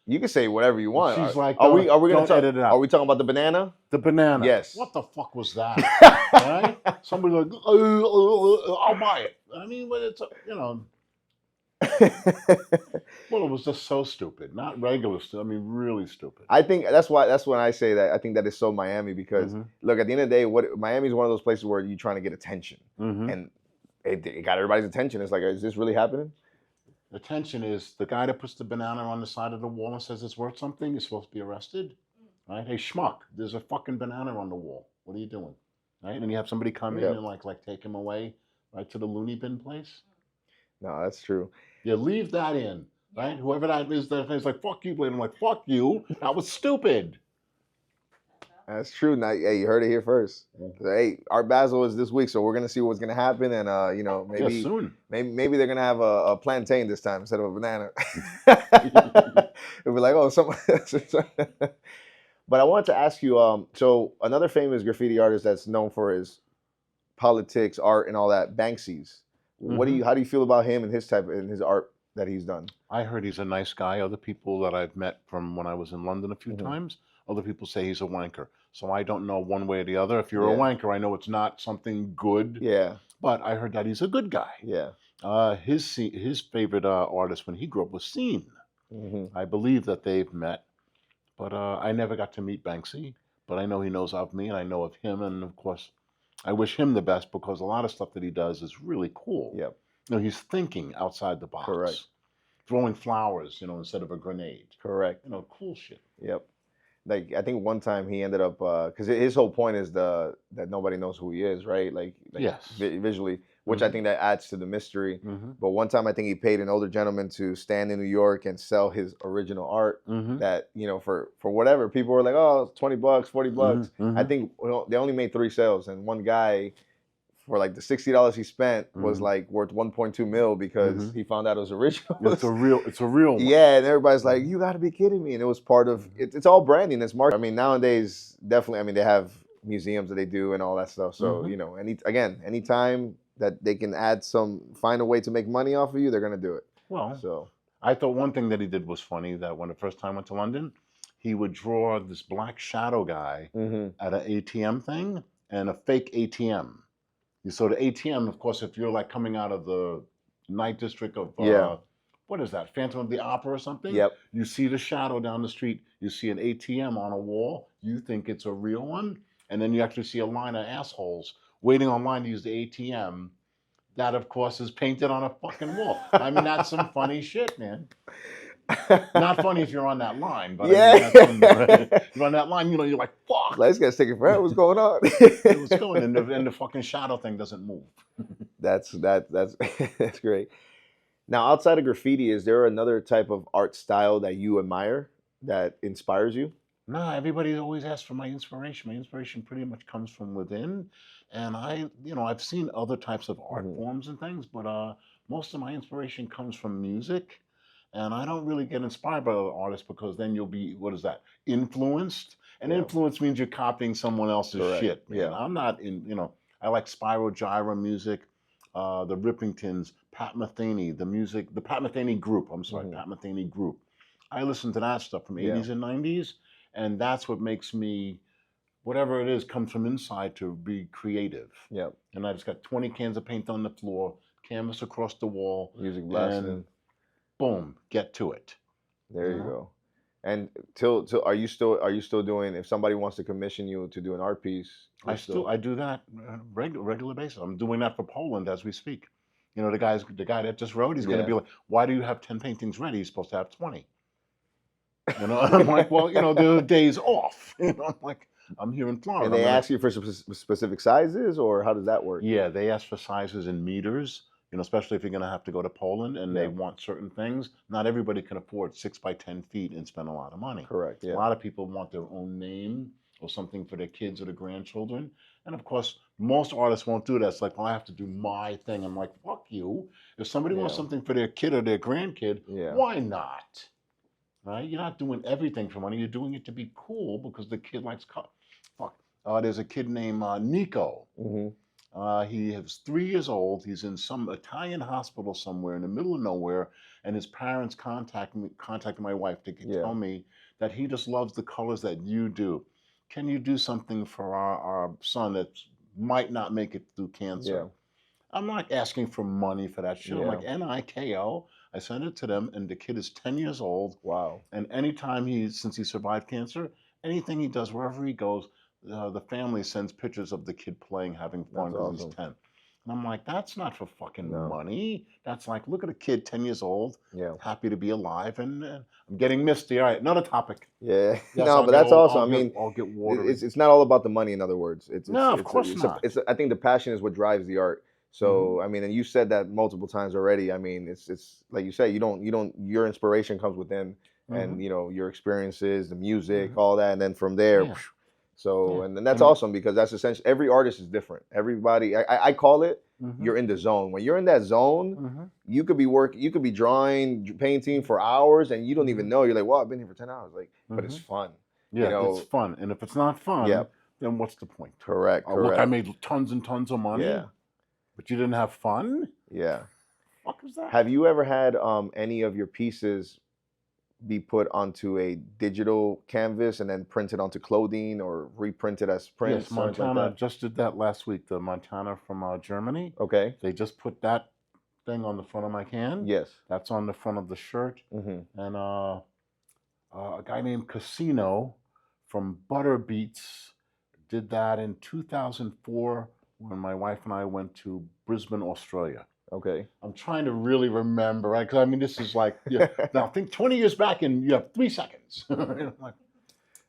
You can say whatever you want. She's like, Are we gonna don't talk? edit it out. Are we talking about the banana? The banana. Yes. What the fuck was that? Right? Somebody's like, I'll buy it. I mean, but it's, you know, well, it was just so stupid. Not regular stupid. I mean, really stupid. I think that's when I say that I think that is so Miami because look, at the end of the day, Miami is one of those places where you're trying to get attention, and it got everybody's attention. It's like, is this really happening? Attention is the guy that puts the banana on the side of the wall and says it's worth something is supposed to be arrested, right? Hey, schmuck, there's a fucking banana on the wall. What are you doing, right? And you have somebody come in and like take him away, right, to the loony bin place. No, that's true. Yeah, leave that in, right? Whoever that is like, fuck you, Blade. I'm like, fuck you. That was stupid. That's true. Now, hey, you heard it here first. Hey, Art Basel is this week, so we're gonna see what's gonna happen, and you know, maybe soon. Maybe they're gonna have a plantain this time instead of a banana. It'll be like, oh, someone. But I wanted to ask you. So another famous graffiti artist that's known for his politics, art, and all that, Banksy's. How do you feel about him and his art that he's done? I heard he's a nice guy. Other people that I've met from when I was in London a few times, other people say he's a wanker. So I don't know one way or the other. If you're a wanker, I know it's not something good. Yeah. But I heard that he's a good guy. Yeah. His favorite artist when he grew up was Scene. I believe that they've met, but I never got to meet Banksy. But I know he knows of me, and I know of him, and of course, I wish him the best because a lot of stuff that he does is really cool. Yep. You know, he's thinking outside the box. Correct. Throwing flowers, you know, instead of a grenade. Correct. You know, cool shit. Yep. Like I think one time he ended up because his whole point is that nobody knows who he is, right? Like yes, visually, which I think that adds to the mystery. But one time I think he paid an older gentleman to stand in New York and sell his original art. That, you know, for whatever, people were like, oh, $20, $40. I think they only made 3 sales, and one guy, for like the $60 he spent, was like worth 1.2 mil because he found out it was original. It's a real one. Yeah, and everybody's like, you got to be kidding me. And it was part of it's all branding, it's marketing. I mean, nowadays, definitely, I mean, they have museums that they do and all that stuff. So, you know, anytime that they can find a way to make money off of you, they're going to do it. Well, so I thought one thing that he did was funny, that when the first time I went to London, he would draw this black shadow guy at an ATM thing and a fake ATM. So the ATM, of course, if you're like coming out of the night district of, what is that, Phantom of the Opera or something? Yep. You see the shadow down the street, you see an ATM on a wall, you think it's a real one, and then you actually see a line of assholes waiting online to use the ATM. That, of course, is painted on a fucking wall. I mean, that's some funny shit, man. Not funny if you're on that line, but I mean, you're on that line, you know, you're like, fuck. This guy's taking forever. What's going on? What's going on? And the fucking shadow thing doesn't move. That's great. Now, outside of graffiti, is there another type of art style that you admire that inspires you? No, everybody always asks for my inspiration. My inspiration pretty much comes from within. And I've seen other types of art forms and things, but most of my inspiration comes from music. And I don't really get inspired by other artists because then you'll be, what is that, influenced? And influence means you're copying someone else's shit, man. I'm not I like Spiral Gyra music, the Rippingtons, Pat Metheny, the Pat Metheny group, Pat Metheny group. I listen to that stuff from 80s and 90s, and that's what makes me, whatever it is, comes from inside to be creative. Yep. And I just got 20 cans of paint on the floor, canvas across the wall. Music blasting. Boom, get to it. There you go. And are you still doing, if somebody wants to commission you to do an art piece? I do that on a regular basis. I'm doing that for Poland as we speak. You know, the guy that just wrote, he's going to be like, why do you have 10 paintings ready? He's supposed to have 20. You know, I'm like, well, you know, there are days off. You know, I'm like, I'm here in Florida. And they ask you for specific sizes, or how does that work? Yeah, they ask for sizes in meters. You know, especially if you're going to have to go to Poland and they want certain things. Not everybody can afford 6 by 10 feet and spend a lot of money. Correct. Yeah. A lot of people want their own name or something for their kids or their grandchildren. And of course, most artists won't do that. It's like, well, I have to do my thing. I'm like, fuck you. If somebody wants something for their kid or their grandkid, why not? Right? You're not doing everything for money. You're doing it to be cool because the kid likes Fuck. There's a kid named Nico. He is 3 years old. He's in some Italian hospital somewhere in the middle of nowhere, and his parents contacted my wife to Yeah. tell me that he just loves the colors that you do. Can you do something for our son that might not make it through cancer? Yeah. I'm not asking for money for that shit. I'm Yeah. like, NIKO. I sent it to them, and the kid is 10 years old. Wow. And anytime since he survived cancer, anything he does, wherever he goes, the family sends pictures of the kid playing, having fun That's because awesome. he's 10. And I'm like, that's not for fucking No. money. That's like, look at a kid 10 years old, Yeah. happy to be alive. And I'm getting misty. All right, another topic. Yeah. Yes, No, I'll but get that's old. awesome. I mean, I'll get watery. it's not all about the money. In other words, No, of course not. I think the passion is what drives the art. So I mean, and you said that multiple times already. I mean, it's like you say, your inspiration comes within, and you know, your experiences, the music, all that, and then from there. Yeah. So Yeah. and that's And- awesome because that's essentially every artist is different. Everybody, I call it. You're in the zone. When you're in that zone, you could be drawing, painting for hours, and you don't even know. You're like, well, I've been here for 10 hours, like, but it's fun. Yeah, you know, it's fun. And if it's not fun, Yeah. then what's the point? correct, Oh, look, I correct. made tons and tons of money, Yeah, but you didn't have fun? yeah. Fuck is that? Have you ever had any of your pieces be put onto a digital canvas and then printed onto clothing or reprinted as prints? Yes, something like Montana that? just did that last week. The Montana from Germany. Okay. They just put that thing on the front of my can. Yes. That's on the front of the shirt. Mm-hmm. And a guy named Casino from Butter Beats did that in 2004 when my wife and I went to Brisbane, Australia. Okay. I'm trying to really remember, right? Because I mean, this is like, yeah, now think 20 years back and you have 3 seconds. You know, like,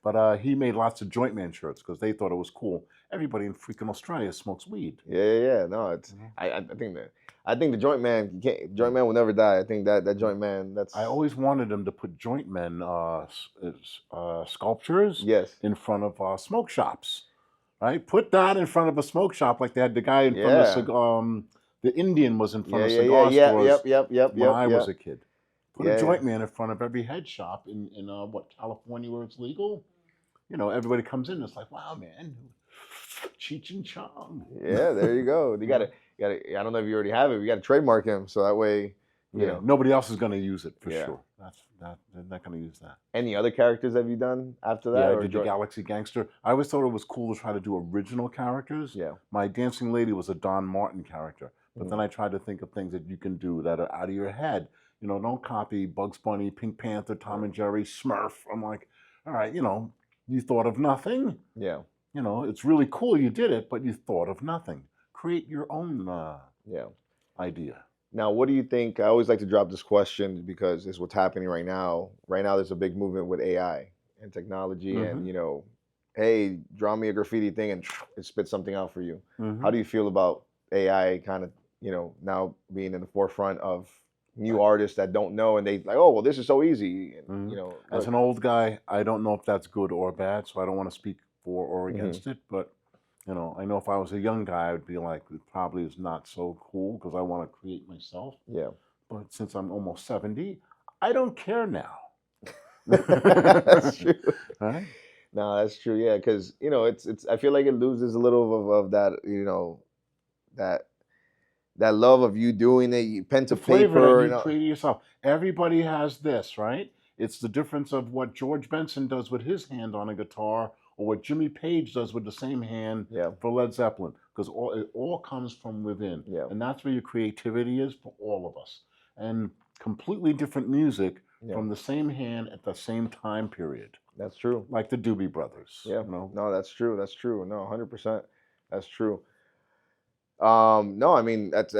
but he made lots of Joint Man shirts because they thought it was cool. Everybody in freaking Australia smokes weed. Yeah. No, it's I think the joint man will never die. I think that joint man. That's I always wanted them to put Joint Men sculptures yes. in front of smoke shops, right? Put that in front of a smoke shop like they had the guy in front of the Indian was in front of cigar stores Yep. when I was a kid. Put Yeah, a Joint Man in front of every head shop in what, California, where it's legal. You know, everybody comes in. It's like, wow, man, Cheech and Chong. Yeah, there you go. You gotta. I don't know if you already have it. You got to trademark him so that way. You know. Nobody else is going to use it for Yeah. sure. They're not going to use that. Any other characters have you done after that? Yeah, I did the Galaxy Gangster. I always thought it was cool to try to do original characters. Yeah. My Dancing Lady was a Don Martin character, but then I tried to think of things that you can do that are out of your head. You know, don't copy Bugs Bunny, Pink Panther, Tom and Jerry, Smurf. I'm like, all right, you thought of nothing. Yeah. It's really cool you did it, but you thought of nothing. Create your own idea. Now, what do you think? I always like to drop this question because it's what's happening right now. Right now, there's a big movement with AI and technology, and hey, draw me a graffiti thing, and it spits something out for you. How do you feel about AI kind of, now being in the forefront of new artists that don't know, and they like, oh, well, this is so easy. And, As an old guy, I don't know if that's good or bad, so I don't want to speak for or against it, but I know if I was a young guy, I would be like, it probably is not so cool because I want to create myself. Yeah. But since I'm almost 70, I don't care now. That's true. Right? No, that's true. Yeah, because it's. I feel like it loses a little of that. That love of you doing it, pen to The flavor paper. that you created yourself. Everybody has this, right? It's the difference of what George Benson does with his hand on a guitar, or what Jimmy Page does with the same hand for Led Zeppelin, because it all comes from within. Yeah. And that's where your creativity is for all of us. And completely different music from the same hand at the same time period. That's true. Like the Doobie Brothers. Yeah. No, that's true. That's true. No, 100%. That's true. No, I mean it's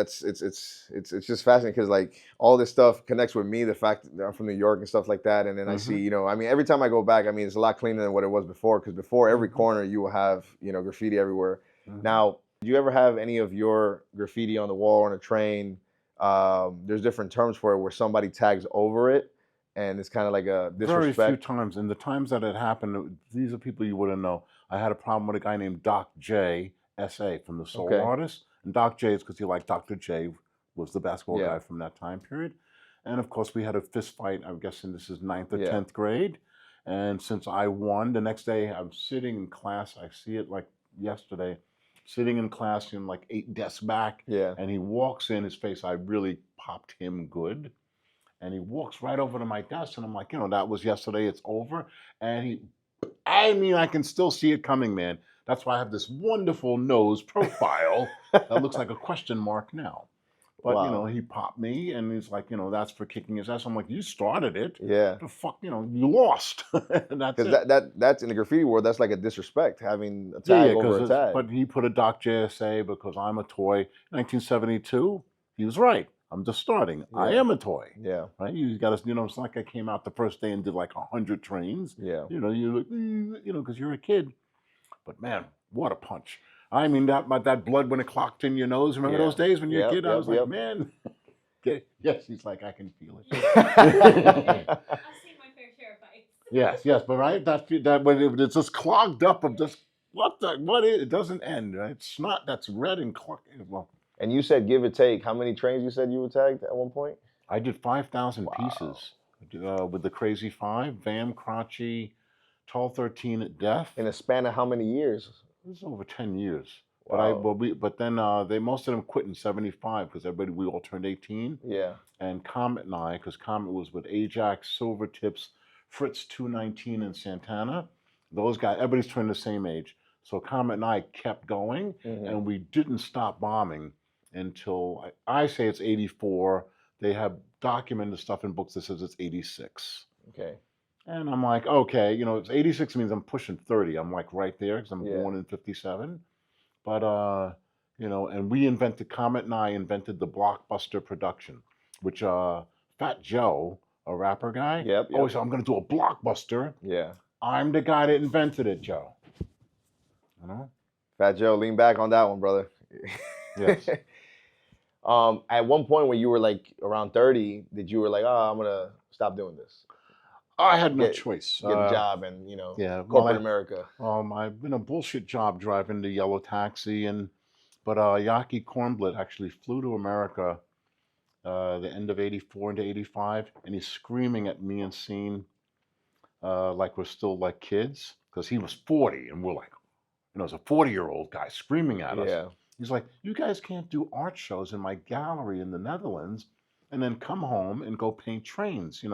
just fascinating because like all this stuff connects with me. The fact that I'm from New York and stuff like that, and then I see, I mean, every time I go back, I mean, it's a lot cleaner than what it was before. Because before, every corner you will have, graffiti everywhere. Now, do you ever have any of your graffiti on the wall or on a train? There's different terms for it where somebody tags over it, and it's kind of like a disrespect. Very few times, and the times that it happened, these are people you wouldn't know. I had a problem with a guy named Doc J. S.A. from the Soul Artist. And Doc J is because he liked Dr. J, was the basketball guy from that time period. And of course, we had a fist fight. I'm guessing this is 9th or 10th grade. And since I won, the next day I'm sitting in class. I see it like yesterday. sitting in class, like 8 desks back. Yeah. And he walks in, his face, I really popped him good. And he walks right over to my desk, and I'm like, that was yesterday, it's over. And I can still see it coming, man. That's why I have this wonderful nose profile that looks like a question mark now. But, Wow. he popped me, and he's like, that's for kicking his ass. I'm like, you started it. Yeah. The fuck, you lost. And that's Because it. that's in the graffiti world, that's like a disrespect, having a Yeah, tag over a tag. but he put a Doc JSA because I'm a toy. 1972, he was right. I'm just starting. I Yeah. am a toy. Yeah. Right? You got to, it's not like I came out the first day and did like 100 trains. Yeah. You look, because you're a kid. But man, what a punch. I mean, that blood when it clocked in your nose. Remember those days when you were a kid? I was like, man. Yes, he's like, I can feel it. I've seen my fair share of fights. Yes, but right, that when it's just clogged up of just it doesn't end. Right? It's not. That's red and clogged. Well, And you said give or take. How many trains you said you were tagged at one point? I did 5,000 pieces with the Crazy Five, Vam, Crotchy, Tall 13 at Death. In a span of how many years? It was over 10 years. Wow. But then most of them quit in 75 because we all turned 18. Yeah. And Comet and I, because Comet was with Ajax, Silvertips, Fritz 219, and Santana. Those guys, everybody's turned the same age. So Comet and I kept going, and we didn't stop bombing until I say it's 84. They have documented stuff in books that says it's 86. Okay. And I'm like, okay, it's 86 means I'm pushing 30. I'm like right there because I'm born in 57. But and we invented, Comet and I invented the blockbuster production, which Fat Joe, a rapper guy, always said, I'm going to do a blockbuster. Yeah. I'm the guy that invented it, Joe. Fat Joe, lean back on that one, brother. Yes. At one point when you were like around 30, you were like, oh, I'm going to stop doing this? I had no choice. Get a job and, corporate America. I've been a bullshit job driving the yellow taxi, but Yaki Kornblit actually flew to America the end of 84 into 85, and he's screaming at me and Scene like we're still like kids, because he was 40, and we're like, it's a 40-year-old guy screaming at us. Yeah. He's like, you guys can't do art shows in my gallery in the Netherlands and then come home and go paint trains,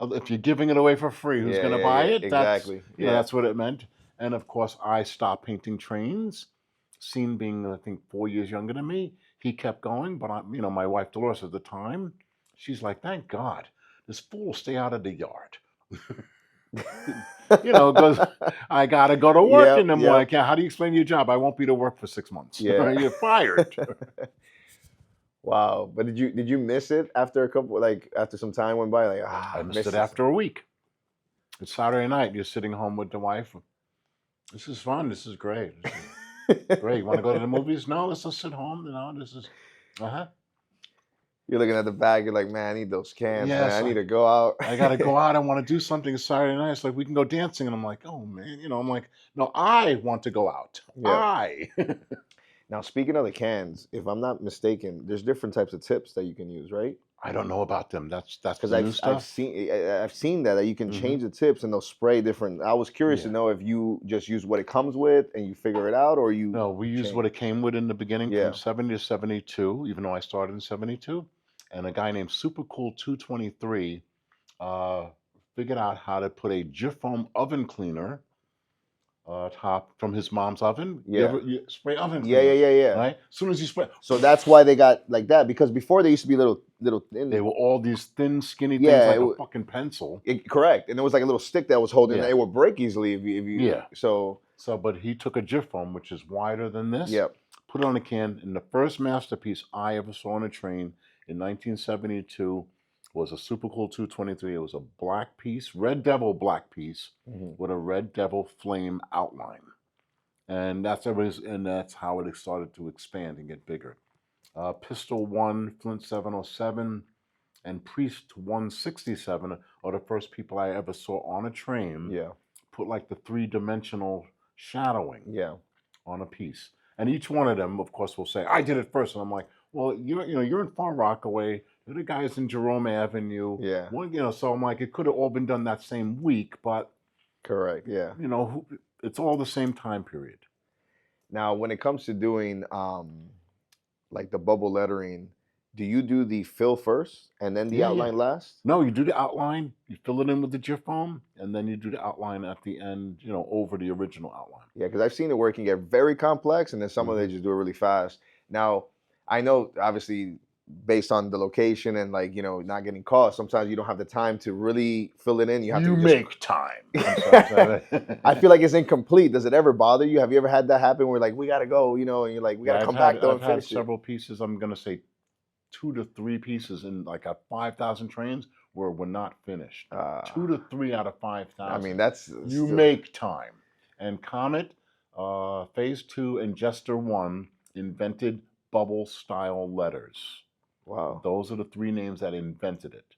If you're giving it away for free, who's going to buy it? Exactly. That's what it meant. And of course, I stopped painting trains. Scene being, I think, 4 years younger than me, he kept going. But my wife Dolores at the time, she's like, "Thank God, this fool stay out of the yard." Because I gotta go to work, and I'm like, "Yeah, how do you explain your job? I won't be to work for 6 months. Yeah, you're fired." Wow. But did you miss it after after some time went by? I missed it after a week. It's Saturday night. You're sitting home with the wife. This is fun. This is great. This is great. You want to go to the movies? No, let's just sit home. This is. You're looking at the bag. You're like, man, I need those cans. Yes, man. I need to go out. I gotta go out. I want to do something. It's Saturday night. It's like we can go dancing, and I'm like, oh man, I'm like, no, I want to go out. Yeah. Now, speaking of the cans, if I'm not mistaken, there's different types of tips that you can use, right? I don't know about them. That's because the new stuff. I've seen that you can change the tips and they'll spray different. I was curious to know if you just use what it comes with and you figure it out, or you. No, we used what it came with in the beginning from 70 to 72. Even though I started in 72, and a guy named Super Cool 223 figured out how to put a Jifoam oven cleaner top from his mom's oven. You spray oven cleaner. Yeah. Right? As soon as you spray. So that's why they got like that, because before they used to be little thin. They were all these thin, skinny things like a fucking pencil. Correct. And there was like a little stick that was holding it. It would break easily if you. So, but he took a Jifoam, which is wider than this. Yep. Put it on a can. And the first masterpiece I ever saw on a train in 1972 was a Super Cool 223. It was a black piece, Red Devil black piece with a Red Devil flame outline. And that's how it started to expand and get bigger. Pistol 1, Flint 707, and Priest 167 are the first people I ever saw on a train put like the three-dimensional shadowing on a piece. And each one of them, of course, will say, I did it first. And I'm like, well, you're in Far Rockaway. The other guy's in Jerome Avenue. Yeah. So I'm like, it could have all been done that same week, but. Correct. Yeah. It's all the same time period. Now, when it comes to doing like the bubble lettering, do you do the fill first and then the Yeah, outline last? No, you do the outline, you fill it in with the GIF foam, and then you do the outline at the end, over the original outline. Yeah, because I've seen it where it can get very complex, and then some of they just do it really fast. Now, I know obviously based on the location and like not getting caught, sometimes you don't have the time to really fill it in. You have to just make time. I'm sorry. I feel like it's incomplete. Does it ever bother you? Have you ever had that happen where like we gotta go, and you're like, we gotta come back though and I've had finish it? several pieces. I'm gonna say 2 to 3 pieces in like a 5,000 trains where we're not finished. 2 to 3 out of 5,000. I mean, that's you still- make time. And Comet, Phase 2, and Jester 1 invented bubble style letters. Wow. Those are the 3 names that invented it.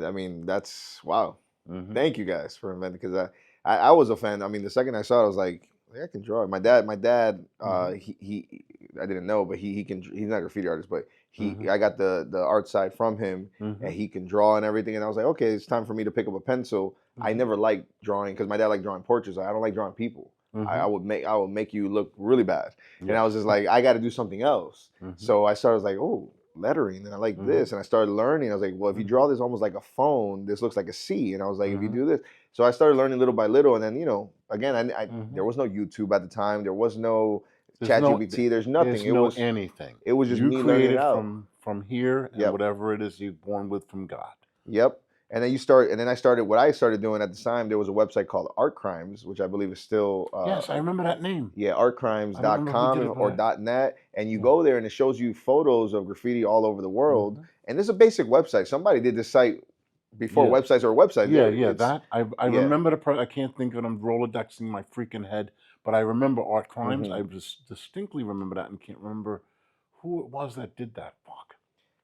I mean, that's wow. Mhm. Thank you guys for inventing, because I was a fan. I mean, the second I saw it, I was like, I can draw it. My dad, he I didn't know, but he can. He's not a graffiti artist, but I got the art side from him, and he can draw and everything. And I was like, okay, it's time for me to pick up a pencil. I never liked drawing because my dad liked drawing portraits. I don't like drawing people. I would make you look really bad. And I was just like, I got to do something else. So I started like, oh, lettering, and I like this, and I started learning. I was like, well, if you draw this almost like a phone, this looks like a C. And I was like, if you do this, so I started learning little by little, and then again, there was no YouTube at the time, there was no ChatGPT, there's nothing. It was anything. It was just you me learning it out from here, and whatever it is you're born with from God. Yep. And then I started what I started doing at the time. There was a website called Art Crimes, which I believe is still yes, I remember that name. Yeah, artcrimes.com or .net, and you go there and it shows you photos of graffiti all over the world. And this is a basic website. Somebody did this site before websites were websites. That I remember I can't think of it. I'm Rolodexing my freaking head, but I remember Art Crimes. I just distinctly remember that and can't remember who it was that did that. Fuck.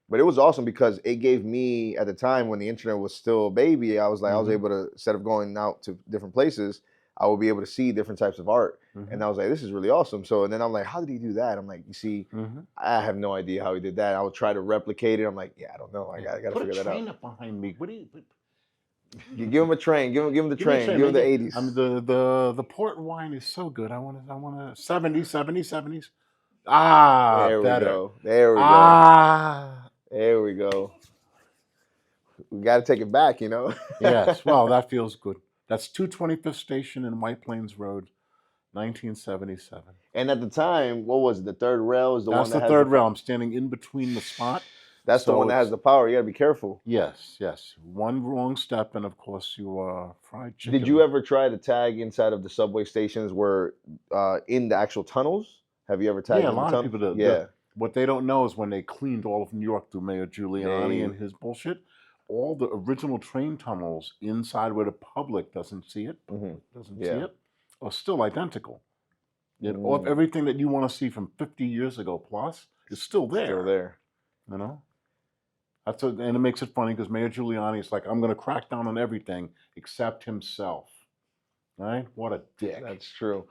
But it was awesome because it gave me, at the time when the internet was still a baby, I was like, I was able to, instead of going out to different places, I would be able to see different types of art. And I was like, this is really awesome. So, and then I'm like, how did he do that? I'm like, you see, I have no idea how he did that. I would try to replicate it. I'm like, I don't know. I got to figure that out. Put a train up behind me. What do you... You give him a train. Give him the train. Give him the 80s. I mean, the port wine is so good. I want to 70s. Ah, there better. We go. There we go. Ah. There we go. We got to take it back, Yes. Well, that feels good. That's 225th Station in White Plains Road, 1977. And at the time, what was it? The third rail is the one that has... That's the third rail. I'm standing in between the spot. That's the one that has the power. You got to be careful. Yes. One wrong step, and of course, you are fried chicken. Did you ever try to tag inside of the subway stations where in the actual tunnels? Have you ever tagged in the tunnels? Yeah, a lot of people do. What they don't know is when they cleaned all of New York through Mayor Giuliani and his bullshit, all the original train tunnels inside where the public doesn't see it, are still identical. Everything that you want to see from 50 years ago plus is still there. Still there. And it makes it funny because Mayor Giuliani is like, I'm going to crack down on everything except himself. Right? What a dick. That's true.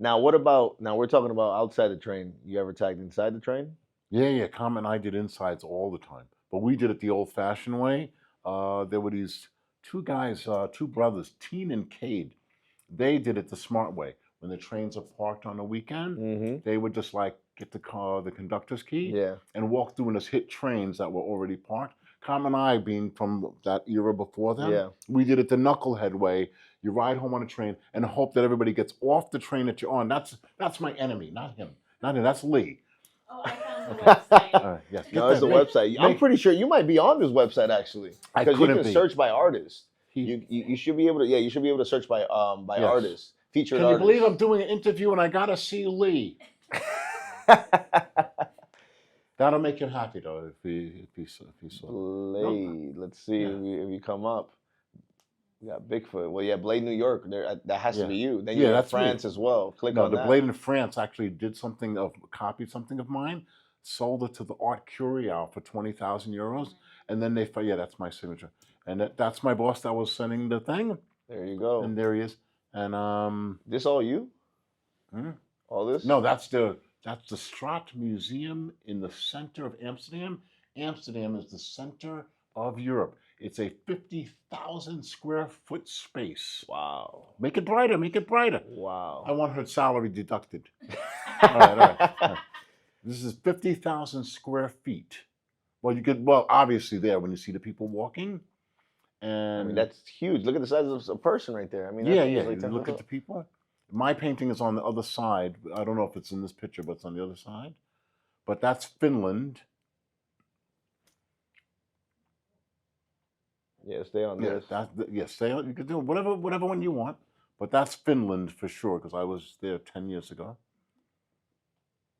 Now, we're talking about outside the train. You ever tagged inside the train? Yeah. Comet and I did insides all the time. But we did it the old-fashioned way. There were these 2 guys, 2 brothers, Teen and Cade. They did it the smart way. When the trains are parked on the weekend, they would just like get the conductor's key and walk through and just hit trains that were already parked. Comet and I, being from that era before them, we did it the knucklehead way. You ride home on a train and hope that everybody gets off the train that you're on. That's my enemy, not him. That's Lee. Oh, I found the website. Yes, no, it's the website. I'm pretty sure you might be on this website actually, because you can search by artist. You should be able to. Yeah, you should be able to search by artist, featured artist. Can you believe I'm doing an interview and I gotta see Lee? That'll make you happy though if you saw. Blade. Let's see if you come up. We got Bigfoot. Well, yeah, Blade, New York. That has to be you. Then you have France as well. Click on that. Blade in France actually did copied something of mine, sold it to the Art Curial for 20,000 euros, and then that's my signature, and that's my boss that was sending the thing. There you go. And there he is. And this all you? All this? No, that's the Straat Museum in the center of Amsterdam. Amsterdam is the center of Europe. It's a 50,000 square foot space. Wow. Make it brighter. Make it brighter. Wow. I want her salary deducted. All right. This is 50,000 square feet. Well, you could, well, obviously there when you see the people walking. And I mean, that's huge. Look at the size of a person right there. I mean, that yeah, thing yeah. is like You 10 look foot at the people. My painting is on the other side. I don't know if it's in this picture, but it's on the other side. But that's Finland. Yeah, stay on this. Stay on. You could do whatever one you want. But that's Finland for sure, because I was there 10 years ago.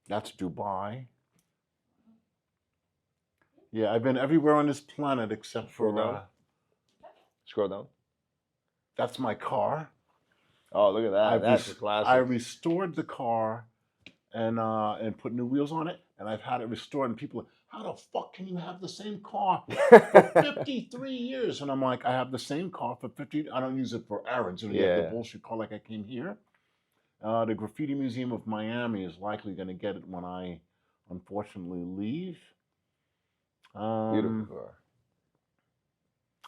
That's Dubai. Yeah, I've been everywhere on this planet except Scroll for down. Scroll down. that's my car. Oh, look at that. That's a classic. I restored the car and put new wheels on it, and I've had it restored. And people, how the fuck can you have the same car for 53 years? And I'm like, I have the same car for 50. I don't use it for errands. You have the bullshit car like I came here. The Graffiti Museum of Miami is likely going to get it when I unfortunately leave. Beautiful car.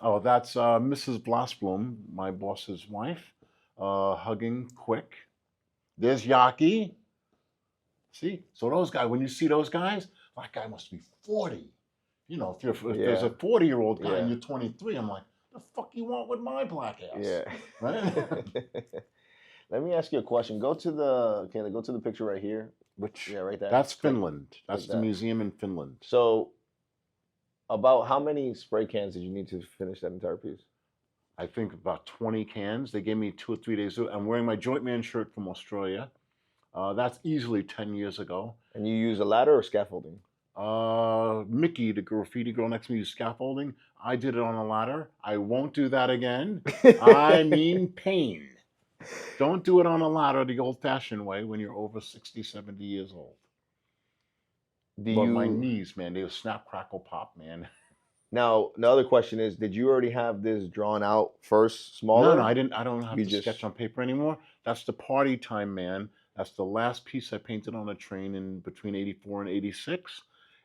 Oh, that's Mrs. Blasblom, my boss's wife, hugging Quick. There's Yaki. See? So those guys, when you see those guys, that guy must be 40. You know, if there's a 40-year-old guy and you're 23, I'm like, the fuck you want with my black ass? Yeah. Right? Let me ask you a question. Go to the picture right here. Right there. That's Finland. That's like the that. museum in Finland. So, about how many spray cans did you need to finish that entire piece? I think about 20 cans. They gave me 2 or 3 days. I'm wearing my Joint Man shirt from Australia. That's easily 10 years ago. And you use a ladder or scaffolding? Mickey, the graffiti girl next to me, used scaffolding. I did it on a ladder. I won't do that again. I mean pain. Don't do it on a ladder the old-fashioned way when you're over 60, 70 years old. My knees, man, they were snap, crackle, pop, man. Now, the other question is, did you already have this drawn out first, smaller? No, I didn't. I don't have to sketch on paper anymore. That's the Party Time Man. That's the last piece I painted on a train in between 84 and 86.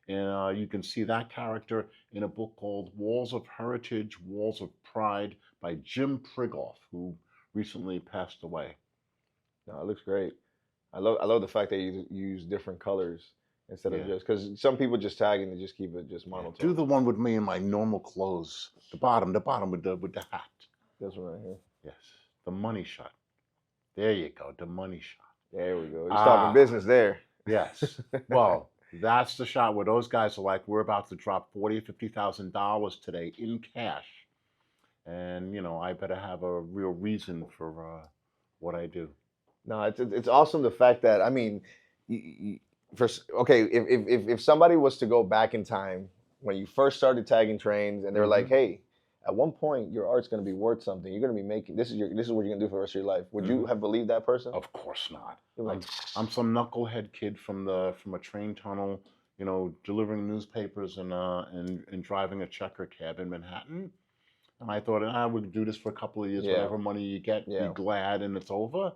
And you can see that character in a book called Walls of Heritage, Walls of Pride by Jim Prigoff, who recently passed away. No, it looks great. I love the fact that you use different colors instead of just, because some people just tag and they just keep it just monotone. Do the one with me in my normal clothes. The bottom with the hat. This one right here. Yes, the money shot. There you go, the money shot. There we go. You're talking business there. Yes. Well, that's the shot where those guys are like, we're about to drop $40,000 or $50,000 today in cash, and you know I better have a real reason for what I do. No, it's awesome the fact that, I mean, if somebody was to go back in time when you first started tagging trains and they're like, hey, at one point your art's going to be worth something, you're going to be making this is what you're going to do for the rest of your life, would you have believed that person? Of course not. Like, I'm some knucklehead kid from a train tunnel, you know, delivering newspapers and driving a checker cab in Manhattan. And I thought I would do this for a couple of years, whatever money you get, be glad, and it's over.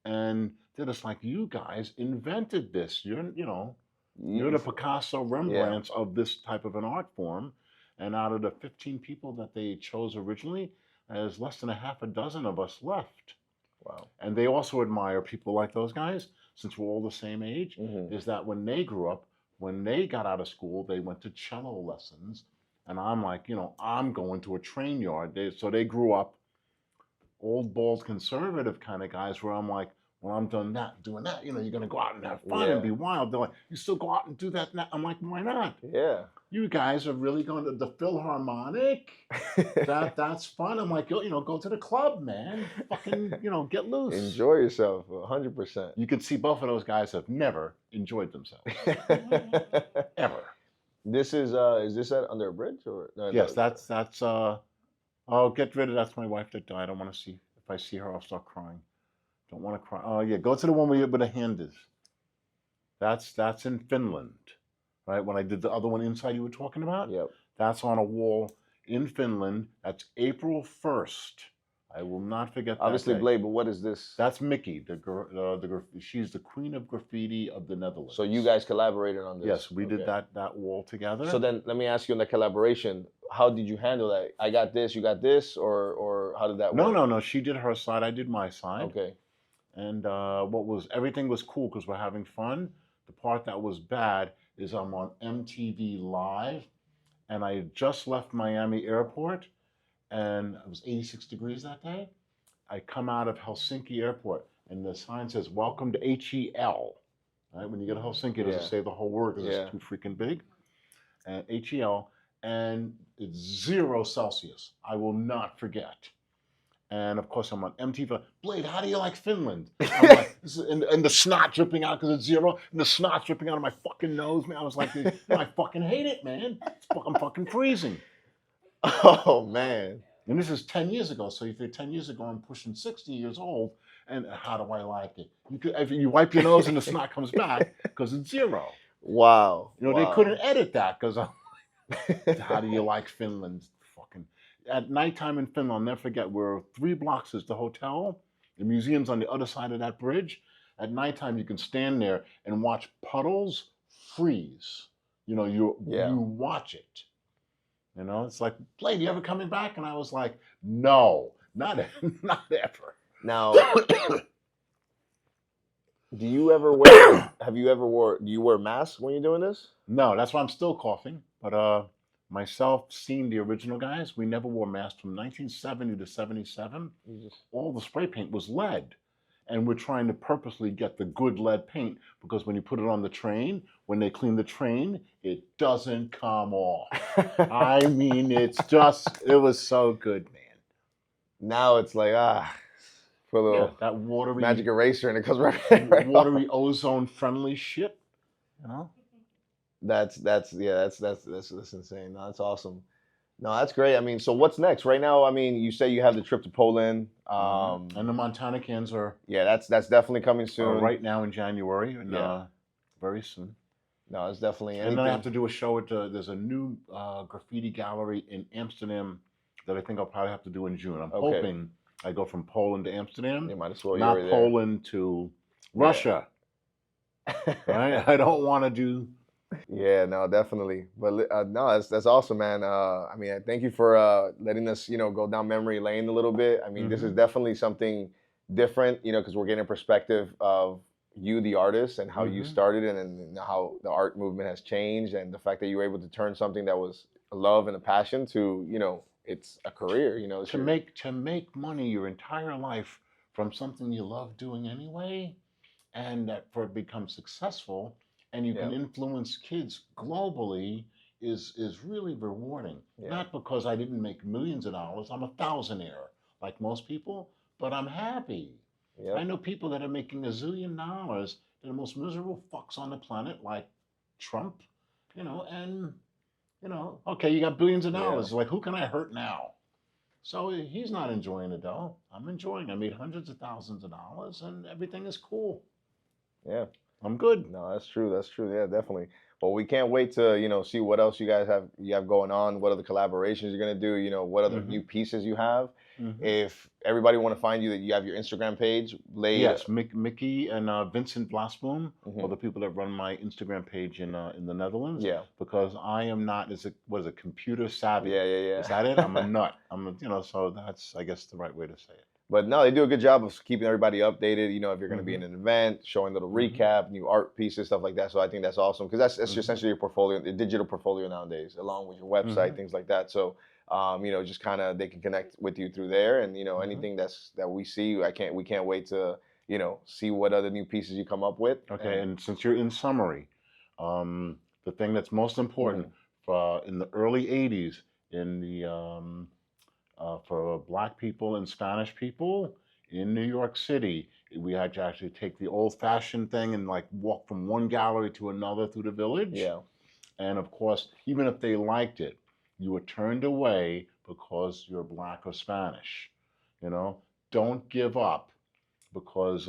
And they're just like, you guys invented this. You're the Picasso, Rembrandts of this type of an art form. And out of the 15 people that they chose originally, there's less than a half a dozen of us left. Wow. And they also admire people like those guys, since we're all the same age, is that when they grew up, when they got out of school, they went to cello lessons. And I'm like, I'm going to a train yard. So they grew up old, bald, conservative kind of guys where I'm like, when I'm doing that, you're going to go out and have fun and be wild. They're like, you still go out and do that now? I'm like, why not? Yeah. You guys are really going to the Philharmonic? That's fun. I'm like, go to the club, man. Fucking, get loose. Enjoy yourself, 100%. You can see both of those guys have never enjoyed themselves. Ever. This is this under a bridge or? No, yes, that's oh, get rid of that's my wife that died. I don't want to see. If I see her, I'll start crying. Don't want to cry. Oh yeah, go to the one where the hand is. That's in Finland, right? When I did the other one inside you were talking about. Yep. That's on a wall in Finland. That's April 1st. I will not forget that Obviously day. Blade, but what is this? That's Mickey. She's the queen of graffiti of the Netherlands. So you guys collaborated on this? Yes, we did Okay. that wall together. So then let me ask you on the collaboration, how did you handle that? I got this, you got this, or how did that work? No. She did her side, I did my side. Okay. And everything was cool because we're having fun. The part that was bad is I'm on MTV Live, and I had just left Miami Airport, and it was 86 degrees that day. I come out of Helsinki Airport, and the sign says, "Welcome to HEL." Right? When you get to Helsinki, it doesn't say the whole word because it's too freaking big. And HEL, and it's 0 Celsius. I will not forget. And of course, I'm on MTV. Blade, how do you like Finland? I'm like, and the snot dripping out because it's 0, and the snot dripping out of my fucking nose, man. I was like, I fucking hate it, man. I'm fucking freezing. Oh man. And this is 10 years ago. So if you're 10 years ago, I'm pushing 60 years old. And how do I like it? If you wipe your nose and the snot comes back because it's 0. Wow. You know, they couldn't edit that because I'm like, how do you like Finland? Fucking. At nighttime in Finland, I'll never forget, we're 3 blocks is the hotel. The museum's on the other side of that bridge. At nighttime, you can stand there and watch puddles freeze. You know, you watch it. You know, it's like, Blade, you ever coming back? And I was like, no, not ever. Now, do you wear masks when you're doing this? No, that's why I'm still coughing. But myself, seeing the original guys, we never wore masks from 1970 to 77. All the spray paint was lead. And we're trying to purposely get the good lead paint because when you put it on the train, when they clean the train, it doesn't come off. I mean, it was so good, man. Now it's like, for a little that watery magic eraser and it comes right watery ozone friendly shit, you know? That's insane. No, that's awesome. No, that's great. I mean, so what's next? Right now, I mean, you say you have the trip to Poland. And the Montana cans are that's definitely coming soon. Right now in January, and very soon. No, it's definitely. And then I have to do a show at there's a new graffiti gallery in Amsterdam that I think I'll probably have to do in June. I'm hoping I go from Poland to Amsterdam. You might as well. Not Poland to Russia. Right? I don't want to do. Yeah, no, definitely. But no, that's awesome, man. I mean, thank you for letting us, go down memory lane a little bit. I mean, this is definitely something different, because we're getting a perspective of you, the artist, and how you started and how the art movement has changed, and the fact that you were able to turn something that was a love and a passion to, it's a career. To make money your entire life from something you love doing anyway, and that for it becomes successful. And you can influence kids globally is really rewarding. Not because I didn't make millions of dollars. I'm a thousandaire like most people, but I'm happy. I know people that are making $1 zillion. They're the most miserable fucks on the planet, like Trump, and okay, you got billions of dollars. Like, who can I hurt now? So he's not enjoying it though. I'm enjoying. I made hundreds of thousands of dollars, and everything is cool. Yeah. I'm good. No, that's true. That's true. Yeah, definitely. Well, we can't wait to, see what else you guys have going on, what other collaborations you're gonna do, what other new pieces you have. If everybody want to find you, that you have your Instagram page, Yes, Mickey and Vincent Blasboom are the people that run my Instagram page in the Netherlands. Yeah. Because I am not a computer savvy. Yeah. Is that it? I'm a nut. So that's, I guess, the right way to say it. But no, they do a good job of keeping everybody updated. If you're going to be in an event, showing a little recap, new art pieces, stuff like that. So I think that's awesome because that's essentially your portfolio, the digital portfolio nowadays, along with your website, things like that. So, just kind of they can connect with you through there, and anything that we see, we can't wait to see what other new pieces you come up with. Okay, and since you're in summary, the thing that's most important in the early '80s in the for Black people and Spanish people in New York City, we had to actually take the old-fashioned thing and like walk from one gallery to another through the village. Yeah. And of course, even if they liked it, you were turned away because you're Black or Spanish. Don't give up because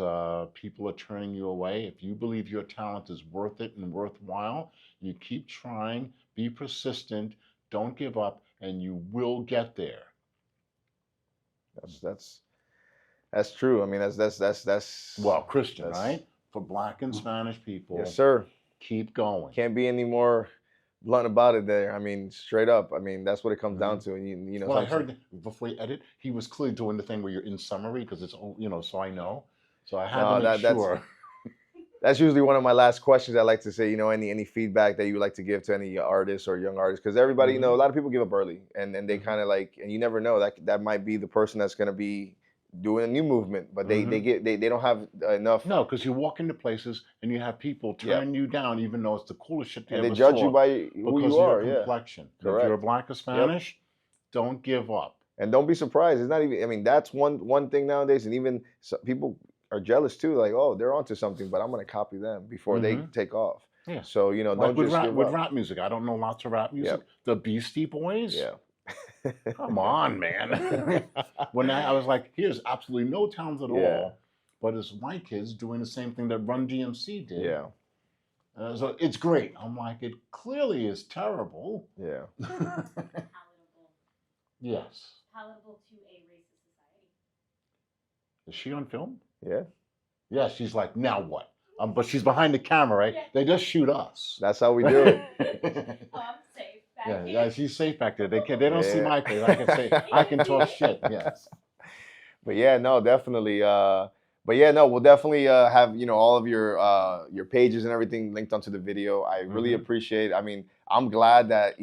people are turning you away. If you believe your talent is worth it and worthwhile, you keep trying, be persistent, don't give up, and you will get there. That's true. I mean, that's Well, Christian, that's- right? For Black and Spanish people, Yes, sir. keep going. Can't be any more blunt about it there. I mean, straight up. I mean, that's what it comes down to. And you know, Well, I sometimes- heard that before you edit, he was clearly doing the thing where you're in summary because it's, so I know. So I had No, to make that's- sure. that's usually one of my last questions I like to say, any feedback that you would like to give to any artists or young artists, because everybody, a lot of people give up early, and they kind of like, and you never know, that might be the person that's going to be doing a new movement, but they don't have enough. No, because you walk into places and you have people turn you down, even though it's the coolest shit they And ever they judge saw you by who because you of are. your Yeah, complexion. If Correct. you're Black or Spanish, don't give up. and don't be surprised. It's not even. I mean, that's one thing nowadays, and even people are jealous too. Like, oh, they're onto something, but I'm gonna copy them before they take off. Yeah. So Like don't with just rap, give with up. rap music, I don't know lots of rap music. The Beastie Boys. Yeah. Come on, man. When I was like, here's absolutely no talent at Yeah. all, but it's white kids doing the same thing that Run DMC did. Yeah. So it's great. I'm like, it clearly is terrible. Yeah. Palatable. Yes. Palatable to a racist society. Is she on film? Yeah. Yeah, she's like, now what? But she's behind the camera, right? Yeah. They just shoot us. That's how we do it. Oh, I'm safe back yeah, here. yeah, she's safe back there. They don't see Yeah. my face. I can say, I can talk shit. Yes. But yeah, no, definitely. But yeah, no, we'll definitely have all of your pages and everything linked onto the video. I really appreciate it. I mean, I'm glad that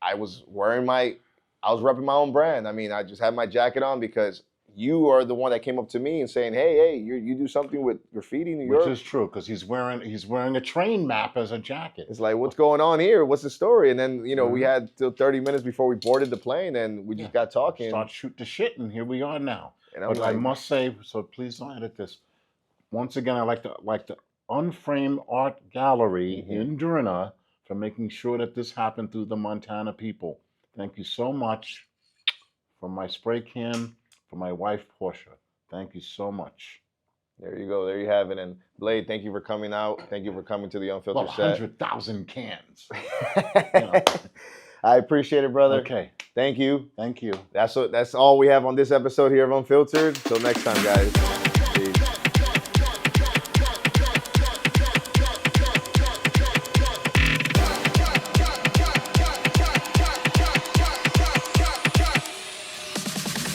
I was repping my own brand. I mean, I just had my jacket on because you are the one that came up to me and saying, hey, you do something with graffiti in New York. Which is true because he's wearing a train map as a jacket. It's like, what's going on here? What's the story? And then we had till 30 minutes before we boarded the plane, and we just got talking. Start shoot the shit, and here we are now. And I'm But I like, must say, so please don't edit this. Once again, I like the Unframed Art Gallery in Durna for making sure that this happened through the Montana people. Thank you so much for my spray can, for my wife Portia. Thank you so much. there you go. There you have it. And Blade, thank you for coming out. Thank you for coming to the Unfiltered Well, set. 100,000 cans. I appreciate it, brother. Okay, Thank you. thank you. That's all we have on this episode here of Unfiltered. Till next time, guys.